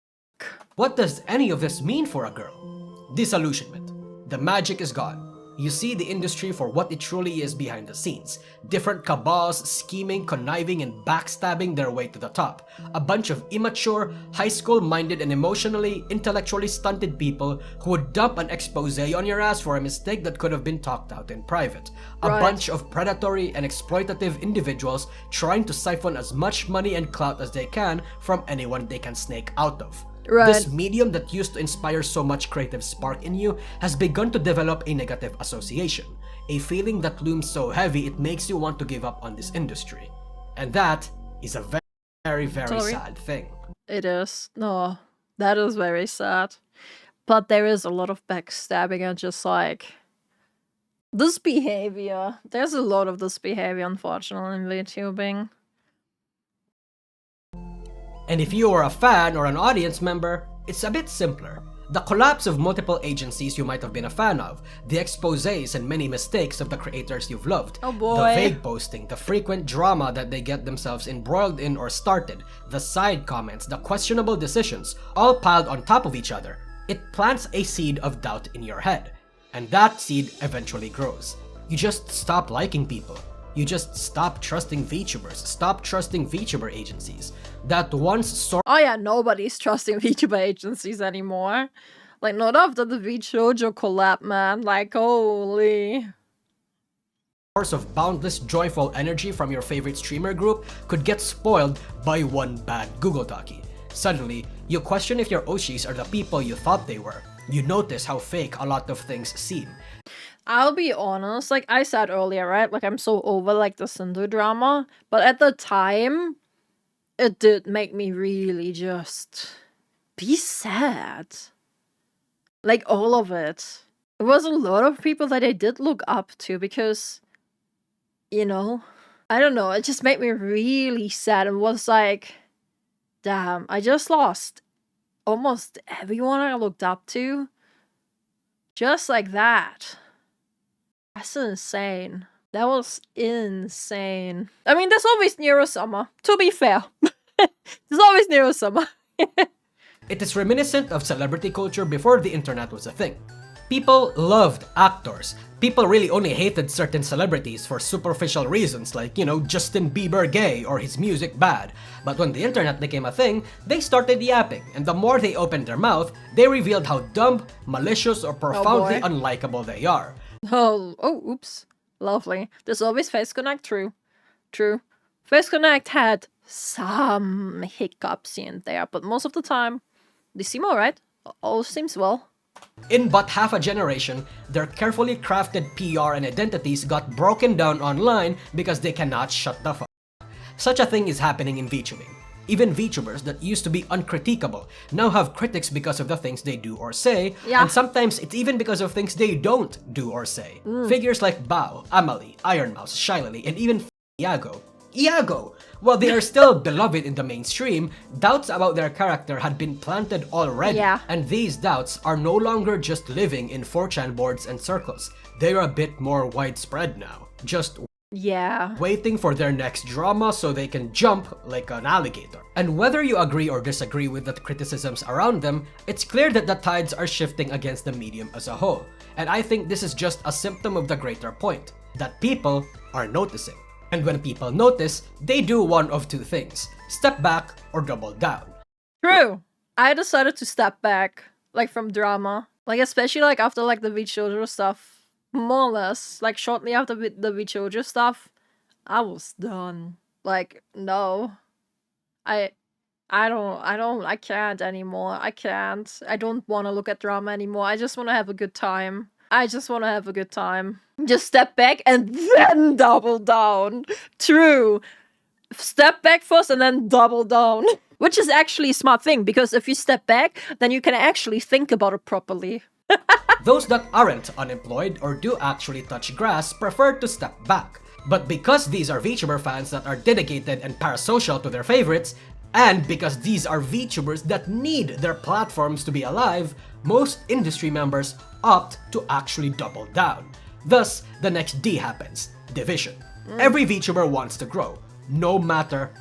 What does any of this mean for a girl? Disillusionment. The magic is gone. You see the industry for what it truly is behind the scenes. Different cabals scheming, conniving, and backstabbing their way to the top. A bunch of immature, high school-minded, and emotionally, intellectually stunted people who would dump an expose on your ass for a mistake that could have been talked out in private. A bunch of predatory and exploitative individuals trying to siphon as much money and clout as they can from anyone they can snake out of. This medium that used to inspire so much creative spark in you has begun to develop a negative association, a feeling that looms so heavy it makes you want to give up on this industry. And that is a very, very sad thing. It is. No, that is very sad. But there is a lot of backstabbing and just like this behavior. There's a lot of this behavior, unfortunately, in VTubing. And if you are a fan or an audience member, it's a bit simpler. The collapse of multiple agencies you might have been a fan of, the exposés and many mistakes of the creators you've loved, the vague posting, the frequent drama that they get themselves embroiled in or started, the side comments, the questionable decisions, all piled on top of each other, it plants a seed of doubt in your head. And that seed eventually grows. You just stop liking people. You just stop trusting VTubers, stop trusting VTuber agencies. That once oh yeah, nobody's trusting VTuber agencies anymore. Like, not after the VShojo collab, man. Like, holy. Source of boundless joyful energy from your favorite streamer group could get spoiled by one bad Google Docky. Suddenly, you question if your Oshis are the people you thought they were. You notice how fake a lot of things seem. I'll be honest, like I said earlier, right? Like, I'm so over, like, the Sindhu drama. But at the time, it did make me really just be sad. Like, all of it. It was a lot of people that I did look up to because, you know, I don't know, it just made me really sad and was like, damn, I just lost almost everyone I looked up to. Just like that. That's insane. That was insane. I mean, there's always Nero Summer, to be fair. There's always Nero Summer. It is reminiscent of celebrity culture before the internet was a thing. People loved actors. People really only hated certain celebrities for superficial reasons like, you know, Justin Bieber gay or his music bad. But when the internet became a thing, they started yapping, and the more they opened their mouth, they revealed how dumb, malicious, or profoundly unlikable they are. Oh, oops. Lovely. There's always Face Connect, true. True. Face Connect had some hiccups here and there, but most of the time, they seem alright. All seems well. In but half a generation, their carefully crafted PR and identities got broken down online because they cannot shut the fuck up. Such a thing is happening in VTubing. Even VTubers that used to be uncritiquable now have critics because of the things they do or say, and sometimes it's even because of things they don't do or say. Figures like Bao, Amalie, Ironmouse, Shylily, and even Iago! While they are still beloved in the mainstream, doubts about their character had been planted already, and these doubts are no longer just living in 4chan boards and circles. They're a bit more widespread now. Just waiting for their next drama so they can jump like an alligator. And whether you agree or disagree with the criticisms around them, it's clear that the tides are shifting against the medium as a whole. And I think this is just a symptom of the greater point, that people are noticing. And when people notice, they do one of two things: step back or double down. True. I decided to step back, like, from drama. Like, especially, like, after, like, the VTuber stuff. More or less, like, shortly after the VTuber stuff, I was done. Like, no. I can't anymore. I can't. I don't want to look at drama anymore. I just want to have a good time. Just step back and then double down. True. Step back first and then double down. Which is actually a smart thing, because if you step back, then you can actually think about it properly. Those that aren't unemployed or do actually touch grass prefer to step back. But because these are VTuber fans that are dedicated and parasocial to their favorites, and because these are VTubers that need their platforms to be alive, most industry members opt to actually double down. Thus, the next D happens: division. Every VTuber wants to grow, no matter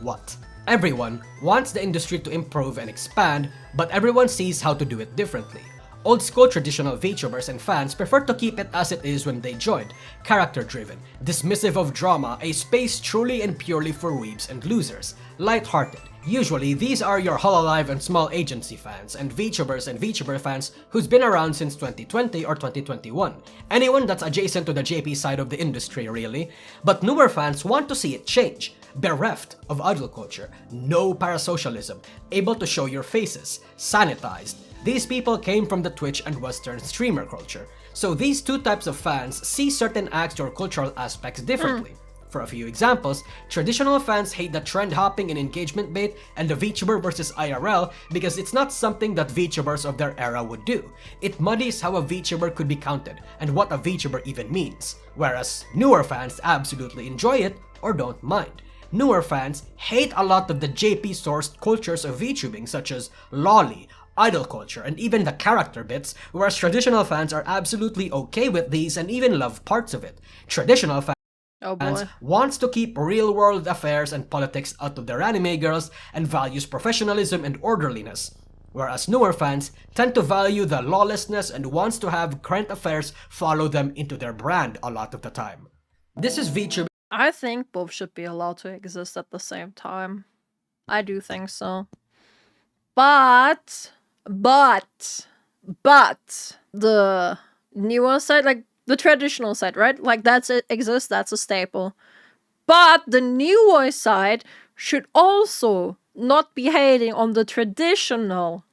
what. Everyone wants the industry to improve and expand, but everyone sees how to do it differently. Old school traditional VTubers and fans prefer to keep it as it is when they joined, character-driven, dismissive of drama, a space truly and purely for weebs and losers, light-hearted. Usually, these are your Hololive and small agency fans, and VTuber fans who's been around since 2020 or 2021. Anyone that's adjacent to the JP side of the industry, really. But newer fans want to see it change. Bereft of idol culture, no parasocialism, able to show your faces, sanitized. These people came from the Twitch and Western streamer culture, so these two types of fans see certain acts or cultural aspects differently. For a few examples, traditional fans hate the trend hopping and engagement bait and the VTuber versus IRL because it's not something that VTubers of their era would do. It muddies how a VTuber could be counted and what a VTuber even means, whereas newer fans absolutely enjoy it or don't mind. newer fans hate a lot of the JP-sourced cultures of VTubing, such as lolly, idol culture, and even the character bits, whereas traditional fans are absolutely okay with these and even love parts of it. Traditional fans wants to keep real-world affairs and politics out of their anime girls and values professionalism and orderliness, whereas newer fans tend to value the lawlessness and wants to have current affairs follow them into their brand a lot of the time. This is VTubing. I think both should be allowed to exist at the same time. I do think so. But the newer side, like the traditional side, right? Like that's it exists, that's a staple. But the newer side should also not be hating on the traditional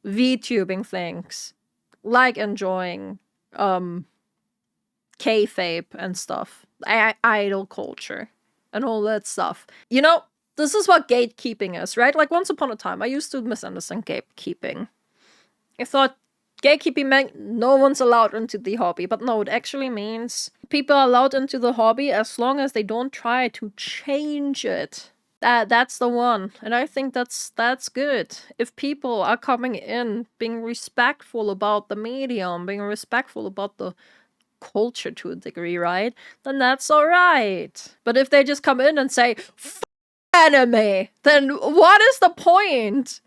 VTubing things, like enjoying kayfabe and stuff, idol culture and all that stuff. You know, this is what gatekeeping is, right? Like once upon a time, I used to misunderstand gatekeeping. I thought gatekeeping meant no one's allowed into the hobby, but no, it actually means people are allowed into the hobby as long as they don't try to change it. That's the one, and I think that's good. If people are coming in being respectful about the medium, being respectful about the culture to a degree, right? Then that's alright. But if they just come in and say, F anime, then what is the point?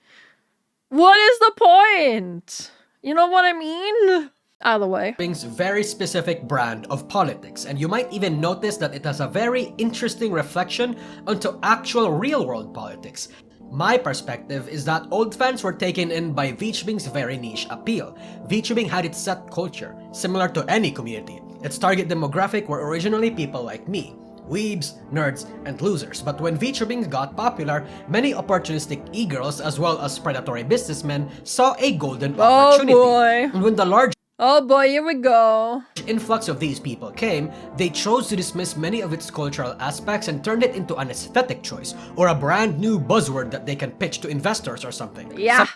What is the point? You know what I mean? Either way. VTubing's very specific brand of politics, and you might even notice that it has a very interesting reflection onto actual real-world politics. My perspective is that old fans were taken in by VTubing's very niche appeal. VTubing had its set culture, similar to any community. Its target demographic were originally people like me, weebs, nerds, and losers. But when VTubing got popular, many opportunistic e-girls as well as predatory businessmen saw a golden opportunity. And when the large here we go. influx of these people came, they chose to dismiss many of its cultural aspects and turned it into an aesthetic choice or a brand new buzzword that they can pitch to investors or something. Yeah.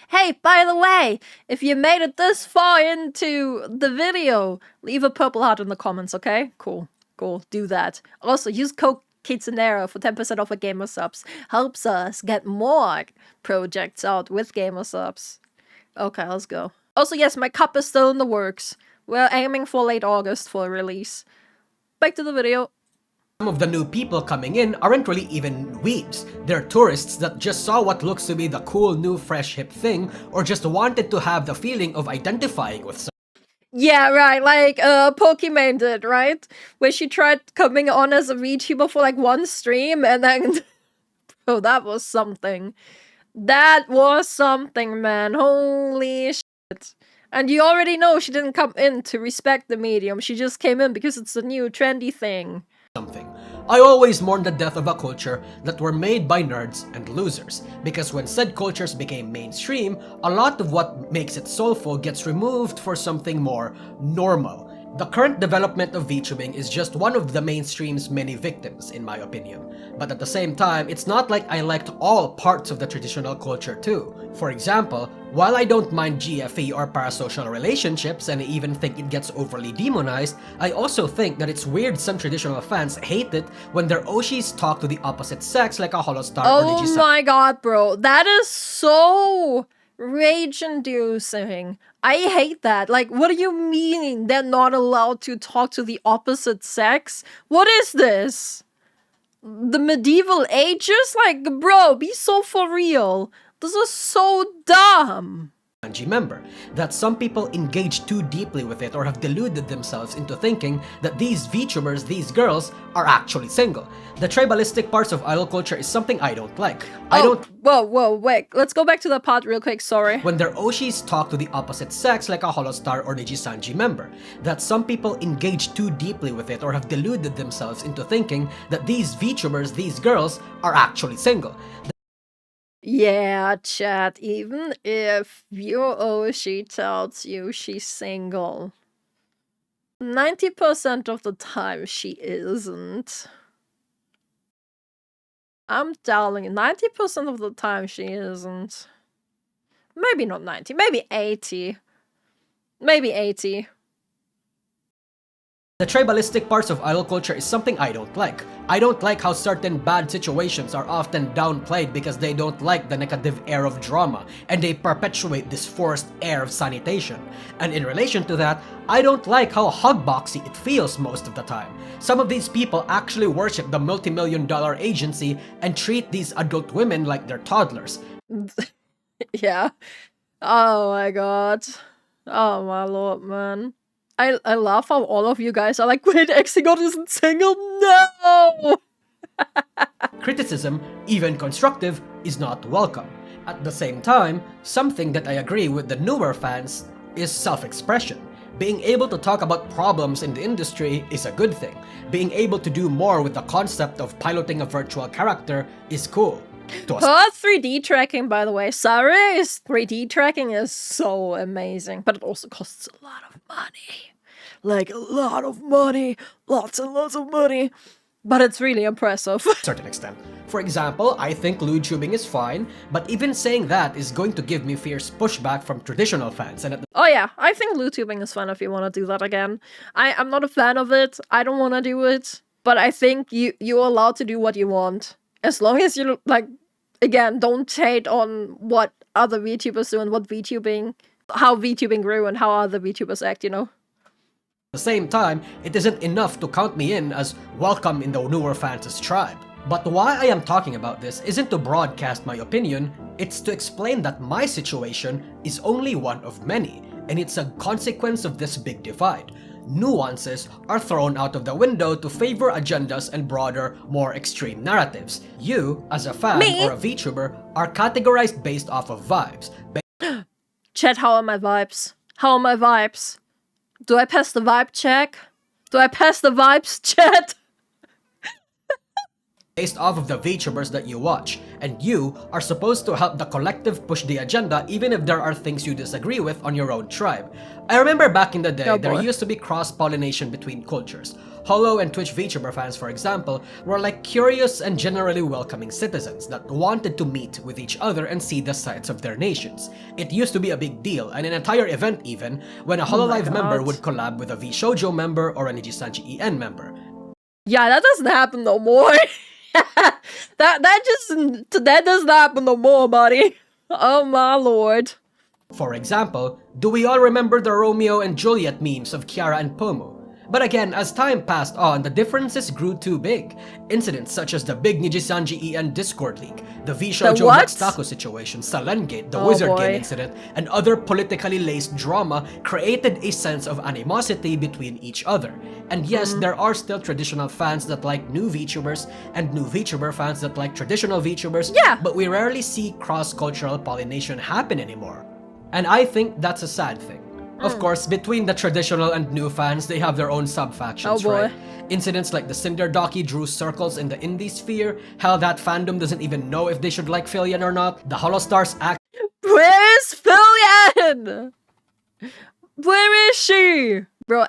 Hey, by the way, if you made it this far into the video, leave a purple heart in the comments, okay? Cool. Do that. Also, use code Kitsunero for 10% off a Gamer Subs. Helps us get more projects out with Gamer Subs. Okay, let's go. Also, yes, my cup is still in the works. We're aiming for late August for a release. Back to the video. Some of the new people coming in aren't really even weebs. They're tourists that just saw what looks to be the cool new fresh hip thing or just wanted to have the feeling of identifying with something. Yeah, right, like Pokimane did, right? Where she tried coming on as a VTuber for like one stream and then... Bro, that was something. That was something, man. Holy shit. And you already know she didn't come in to respect the medium. She just came in because it's a new trendy thing. I always mourn the death of a culture that were made by nerds and losers, because when said cultures became mainstream, a lot of what makes it soulful gets removed for something more normal. The current development of VTubing is just one of the mainstream's many victims, in my opinion. But at the same time, it's not like I liked all parts of the traditional culture too. For example, while I don't mind GFE or parasocial relationships and I even think it gets overly demonized, I also think that it's weird some traditional fans hate it when their Oshis talk to the opposite sex like a Holostar or Nijisa. Oh my god, bro. That is so... rage-inducing. I hate that. Like, what do you mean they're not allowed to talk to the opposite sex? What is this? The medieval ages? Like, bro, be so for real. This is so dumb. Member, that some people engage too deeply with it or have deluded themselves into thinking that these VTubers, these girls, are actually single. The tribalistic parts of idol culture is something I don't like. Whoa, wait. Let's go back to that part real quick, sorry. When their Oshis talk to the opposite sex like a Holostar or Nijisanji member, that some people engage too deeply with it or have deluded themselves into thinking that these VTubers, these girls, are actually single. Yeah, chat, even if your Oshi tells you she's single, 90% of the time she isn't. I'm telling you, 90% of the time she isn't. Maybe not 90, maybe 80. Maybe 80. The tribalistic parts of idol culture is something I don't like. I don't like how certain bad situations are often downplayed because they don't like the negative air of drama, and they perpetuate this forced air of sanitation. And in relation to that, I don't like how hugboxy it feels most of the time. Some of these people actually worship the multi-million-dollar agency and treat these adult women like they're toddlers. Yeah. Oh my god. Oh my lord, man. I love how all of you guys are like, wait, Exigod isn't single? No! Criticism, even constructive, is not welcome. At the same time, something that I agree with the newer fans is self-expression. Being able to talk about problems in the industry is a good thing. Being able to do more with the concept of piloting a virtual character is cool. Plus 3D tracking, by the way. Sorry's 3D tracking is so amazing, but it also costs a lot of money. Like, a lot of money. Lots and lots of money. But it's really impressive. To a certain extent. For example, I think VTubing is fine, but even saying that is going to give me fierce pushback from traditional fans. And oh yeah, I think VTubing is fun if you want to do that again. I'm not a fan of it. I don't want to do it. But I think you're allowed to do what you want. As long as you, like, again, don't hate on what other VTubers do and how VTubing grew and how other VTubers act, you know? At the same time, it isn't enough to count me in as welcome in the newer fans' tribe. But why I am talking about this isn't to broadcast my opinion, it's to explain that my situation is only one of many, and it's a consequence of this big divide. Nuances are thrown out of the window to favor agendas and broader, more extreme narratives. You, as a fan or a VTuber, are categorized based off of vibes. Chat, how are my vibes? How are my vibes? Do I pass the vibe check? Do I pass the vibes, chat? Based off of the VTubers that you watch, and you are supposed to help the collective push the agenda even if there are things you disagree with on your own tribe. I remember back in the day, there used to be cross-pollination between cultures. Holo and Twitch VTuber fans, for example, were like curious and generally welcoming citizens that wanted to meet with each other and see the sides of their nations. It used to be a big deal, and an entire event even, when a HoloLive member would collab with a VShoujo member or a Nijisanji EN member. Yeah, that doesn't happen no more. that doesn't happen no more, buddy. Oh my lord. For example, do we all remember the Romeo and Juliet memes of Kiara and Pomo? But again, as time passed on, the differences grew too big. Incidents such as the big Nijisanji EN Discord leak, the VShoujo Next Taco situation, Salengate, the Wizard Game incident, and other politically laced drama created a sense of animosity between each other. And yes, there are still traditional fans that like new VTubers, and new VTuber fans that like traditional VTubers, but we rarely see cross-cultural pollination happen anymore. And I think that's a sad thing. Of course, between the traditional and new fans, they have their own sub-factions, right? Incidents like the Cinder Doki drew circles in the indie sphere, how that fandom doesn't even know if they should like Filian or not, the Holostars act— Where's Filian? Where is she? Bro,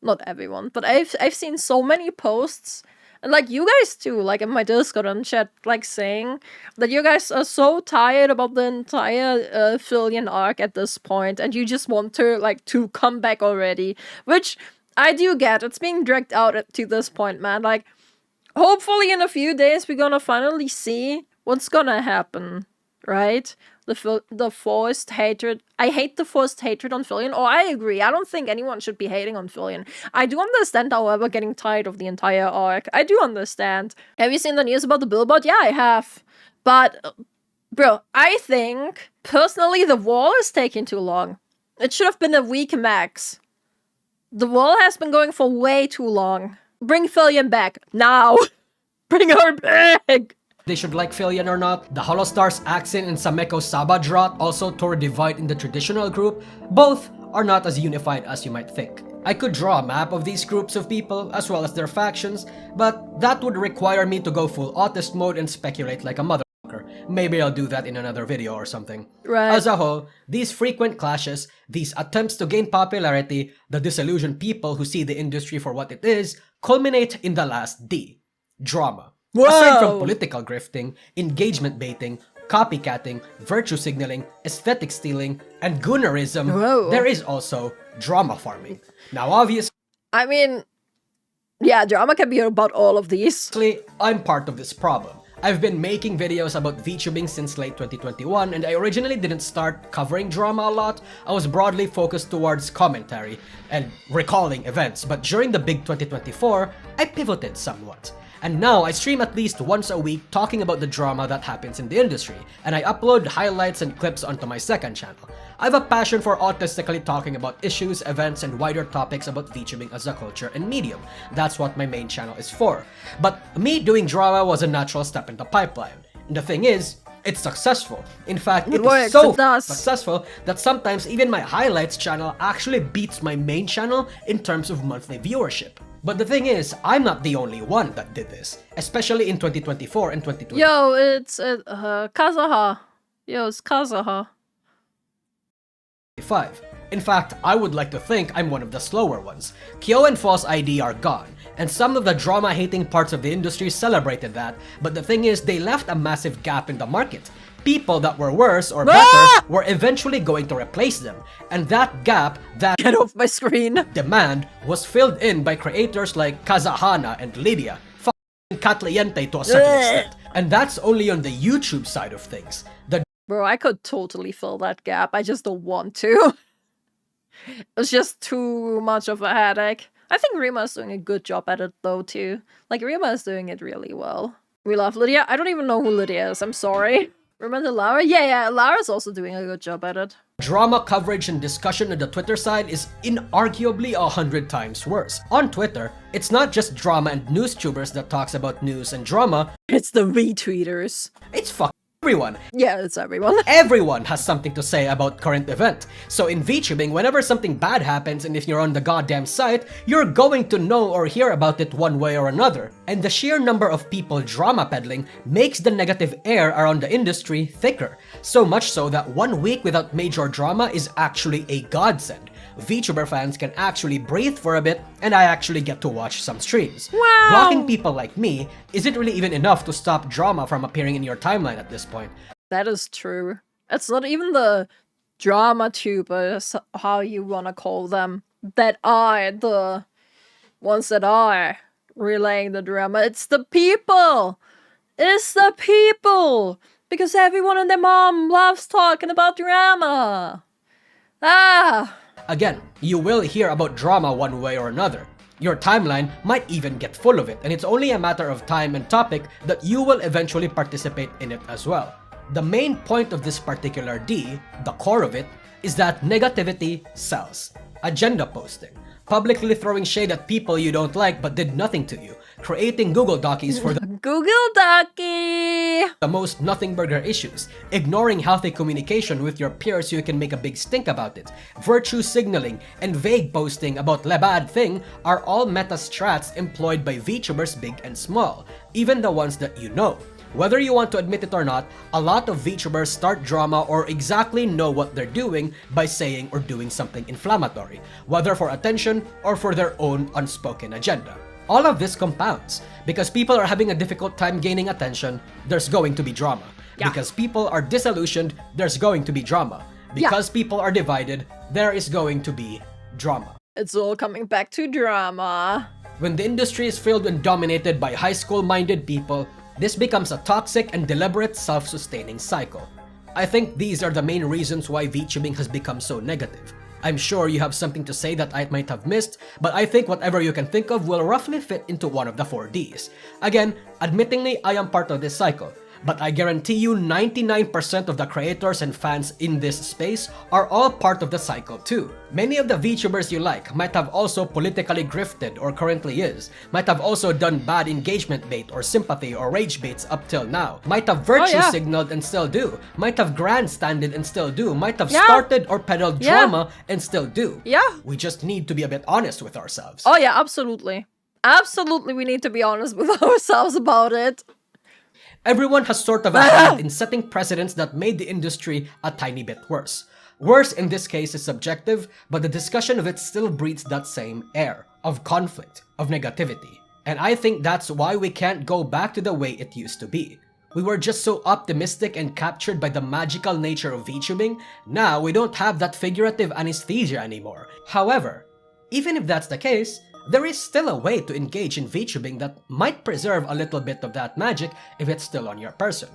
not everyone, but I've seen so many posts, and like you guys too, like in my Discord and chat, like saying that you guys are so tired about the entire Filian arc at this point, and you just want her like to come back already, which I do get. It's being dragged out to this point, man. Like, hopefully in a few days we're gonna finally see what's gonna happen, right? The forced hatred. I hate the forced hatred on Filian. Oh, I agree. I don't think anyone should be hating on Filian. I do understand, however, getting tired of the entire arc. I do understand. Have you seen the news about the billboard? Yeah, I have. But, bro, I think, personally, the wall is taking too long. It should have been a week max. The wall has been going for way too long. Bring Filian back. Now. Bring her back. They should like Filian or not. The Holostars Axin and Sameko Sabadrat also tore a divide in the traditional group. Both are not as unified as you might think. I could draw a map of these groups of people as well as their factions, but that would require me to go full autist mode and speculate like a motherfucker. Maybe I'll do that in another video or something. Right. As a whole, these frequent clashes, these attempts to gain popularity, the disillusioned people who see the industry for what it is, culminate in the last D. Drama. Whoa. Aside from political grifting, engagement baiting, copycatting, virtue signaling, aesthetic stealing, and goonerism, there is also drama farming. Now obviously, I mean, yeah, drama can be about all of these. Actually, I'm part of this problem. I've been making videos about VTubing since late 2021, and I originally didn't start covering drama a lot. I was broadly focused towards commentary and recalling events, but during the big 2024, I pivoted somewhat. And now I stream at least once a week talking about the drama that happens in the industry, and I upload highlights and clips onto my second channel. I have a passion for autistically talking about issues, events, and wider topics about VTubing as a culture and medium. That's what my main channel is for. But me doing drama was a natural step in the pipeline. And the thing is, it's successful. In fact, it is so successful that sometimes even my highlights channel actually beats my main channel in terms of monthly viewership. But the thing is, I'm not the only one that did this, especially in 2024 and 2020. Yo, it's Kazaha. Yo, it's Kazaha. In fact, I would like to think I'm one of the slower ones. Kyo and False ID are gone, and some of the drama-hating parts of the industry celebrated that, but the thing is, they left a massive gap in the market. People that were worse or better were eventually going to replace them, and that gap, that get off my screen, demand, was filled in by creators like Kazahana and Lydia, f***ing Katliente to a certain extent. And that's only on the YouTube side of things. Bro, I could totally fill that gap, I just don't want to. It's just too much of a headache. I think Rima is doing a good job at it though too. Like, Rima is doing it really well. We love Lydia. I don't even know who Lydia is, I'm sorry. Remember Lara? Yeah, Lara's also doing a good job at it. Drama coverage and discussion on the Twitter side is inarguably 100 times worse. On Twitter, it's not just drama and news tubers that talks about news and drama. It's the retweeters. It's fucking everyone. Yeah, it's everyone. Everyone has something to say about current event. So in VTubing, whenever something bad happens and if you're on the goddamn site, you're going to know or hear about it one way or another. And the sheer number of people drama peddling makes the negative air around the industry thicker. So much so that 1 week without major drama is actually a godsend. VTuber fans can actually breathe for a bit, and I actually get to watch some streams. Wow! Blocking people like me isn't really even enough to stop drama from appearing in your timeline at this point. That is true. It's not even the drama tubers, how you wanna call them, that are the ones that are relaying the drama. It's the people! It's the people! Because everyone and their mom loves talking about drama. Again, you will hear about drama one way or another. Your timeline might even get full of it, and it's only a matter of time and topic that you will eventually participate in it as well. The main point of this particular D, the core of it, is that negativity sells. Agenda posting, publicly throwing shade at people you don't like but did nothing to you, creating Google Docies for the Google Docie! The most nothing burger issues, ignoring healthy communication with your peers so you can make a big stink about it, virtue signaling, and vague posting about le bad thing are all meta strats employed by VTubers big and small, even the ones that you know. Whether you want to admit it or not, a lot of VTubers start drama or exactly know what they're doing by saying or doing something inflammatory, whether for attention or for their own unspoken agenda. All of this compounds. Because people are having a difficult time gaining attention, there's going to be drama. Yeah. Because people are disillusioned, there's going to be drama. Because people are divided, there is going to be drama. It's all coming back to drama. When the industry is filled and dominated by high school-minded people, this becomes a toxic and deliberate self-sustaining cycle. I think these are the main reasons why VTubing has become so negative. I'm sure you have something to say that I might have missed, but I think whatever you can think of will roughly fit into one of the 4 Ds. Again, admittingly, I am part of this cycle, but I guarantee you 99% of the creators and fans in this space are all part of the cycle too. Many of the VTubers you like might have also politically grifted or currently is, might have also done bad engagement bait or sympathy or rage baits up till now, might have virtue signaled and still do, might have grandstanded and still do, might have started or peddled drama and still do. We just need to be a bit honest with ourselves. Oh yeah, absolutely. Absolutely, we need to be honest with ourselves about it. Everyone has sort of a hand in setting precedents that made the industry a tiny bit worse. Worse in this case is subjective, but the discussion of it still breathes that same air of conflict, of negativity. And I think that's why we can't go back to the way it used to be. We were just so optimistic and captured by the magical nature of VTubing, now we don't have that figurative anesthesia anymore. However, even if that's the case, there is still a way to engage in VTubing that might preserve a little bit of that magic if it's still on your person.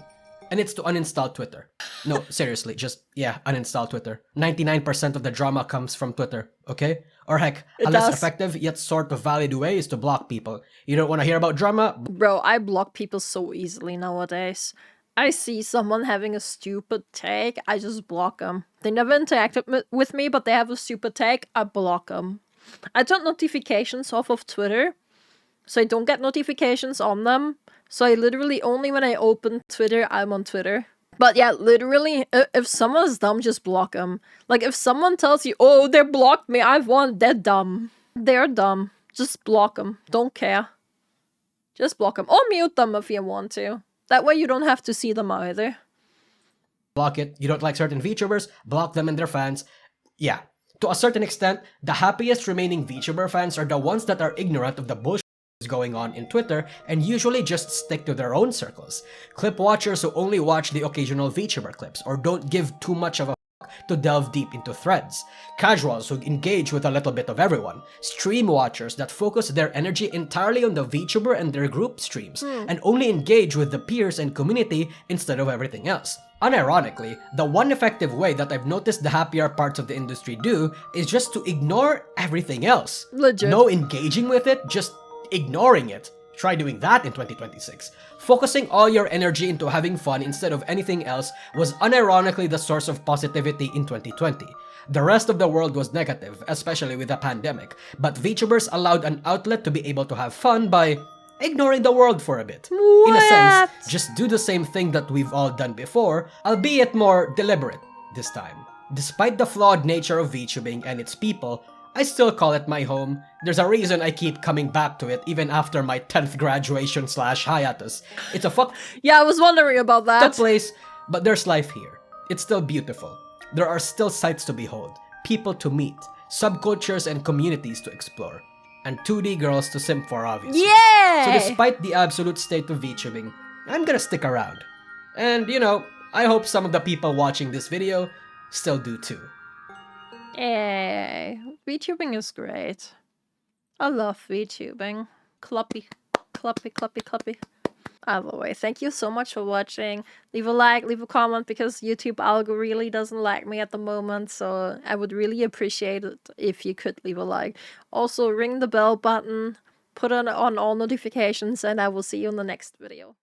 And it's to uninstall Twitter. No, seriously, just, uninstall Twitter. 99% of the drama comes from Twitter, okay? Or heck, a less effective yet sort of valid way is to block people. You don't want to hear about drama? Bro, I block people so easily nowadays. I see someone having a stupid take, I just block them. They never interacted with me, but they have a stupid take, I block them. I turn notifications off of Twitter, so I don't get notifications on them. So I literally, only when I open Twitter, I'm on Twitter. But yeah, literally, if someone is dumb, just block them. Like, if someone tells you, oh, they blocked me, I've won, they're dumb. They're dumb. Just block them. Don't care. Just block them. Or mute them if you want to. That way you don't have to see them either. Block it. You don't like certain VTubers, block them and their fans. Yeah. To a certain extent, the happiest remaining VTuber fans are the ones that are ignorant of the bullshit going on in Twitter and usually just stick to their own circles. Clip watchers who only watch the occasional VTuber clips or don't give too much of a to delve deep into threads. Casuals who engage with a little bit of everyone. Stream watchers that focus their energy entirely on the VTuber and their group streams and only engage with the peers and community instead of everything else. Unironically, the one effective way that I've noticed the happier parts of the industry do is just to ignore everything else. Legit. No engaging with it, just ignoring it. Try doing that in 2026. Focusing all your energy into having fun instead of anything else was unironically the source of positivity in 2020. The rest of the world was negative, especially with the pandemic, but VTubers allowed an outlet to be able to have fun by ignoring the world for a bit. What? In a sense, just do the same thing that we've all done before, albeit more deliberate this time. Despite the flawed nature of VTubing and its people, I still call it my home. There's a reason I keep coming back to it even after my 10th graduation / hiatus. It's a Yeah, I was wondering about that. place, but there's life here. It's still beautiful. There are still sights to behold, people to meet, subcultures and communities to explore, and 2D girls to simp for, obviously. Yeah! So despite the absolute state of VTubing, I'm gonna stick around. And, you know, I hope some of the people watching this video still do too. Yay. VTubing is great. I love VTubing. Cluppy. Cluppy, cluppy, cluppy. Either way, thank you so much for watching. Leave a like, leave a comment, because YouTube algo really doesn't like me at the moment, so I would really appreciate it if you could leave a like. Also, ring the bell button, put on all notifications, and I will see you in the next video.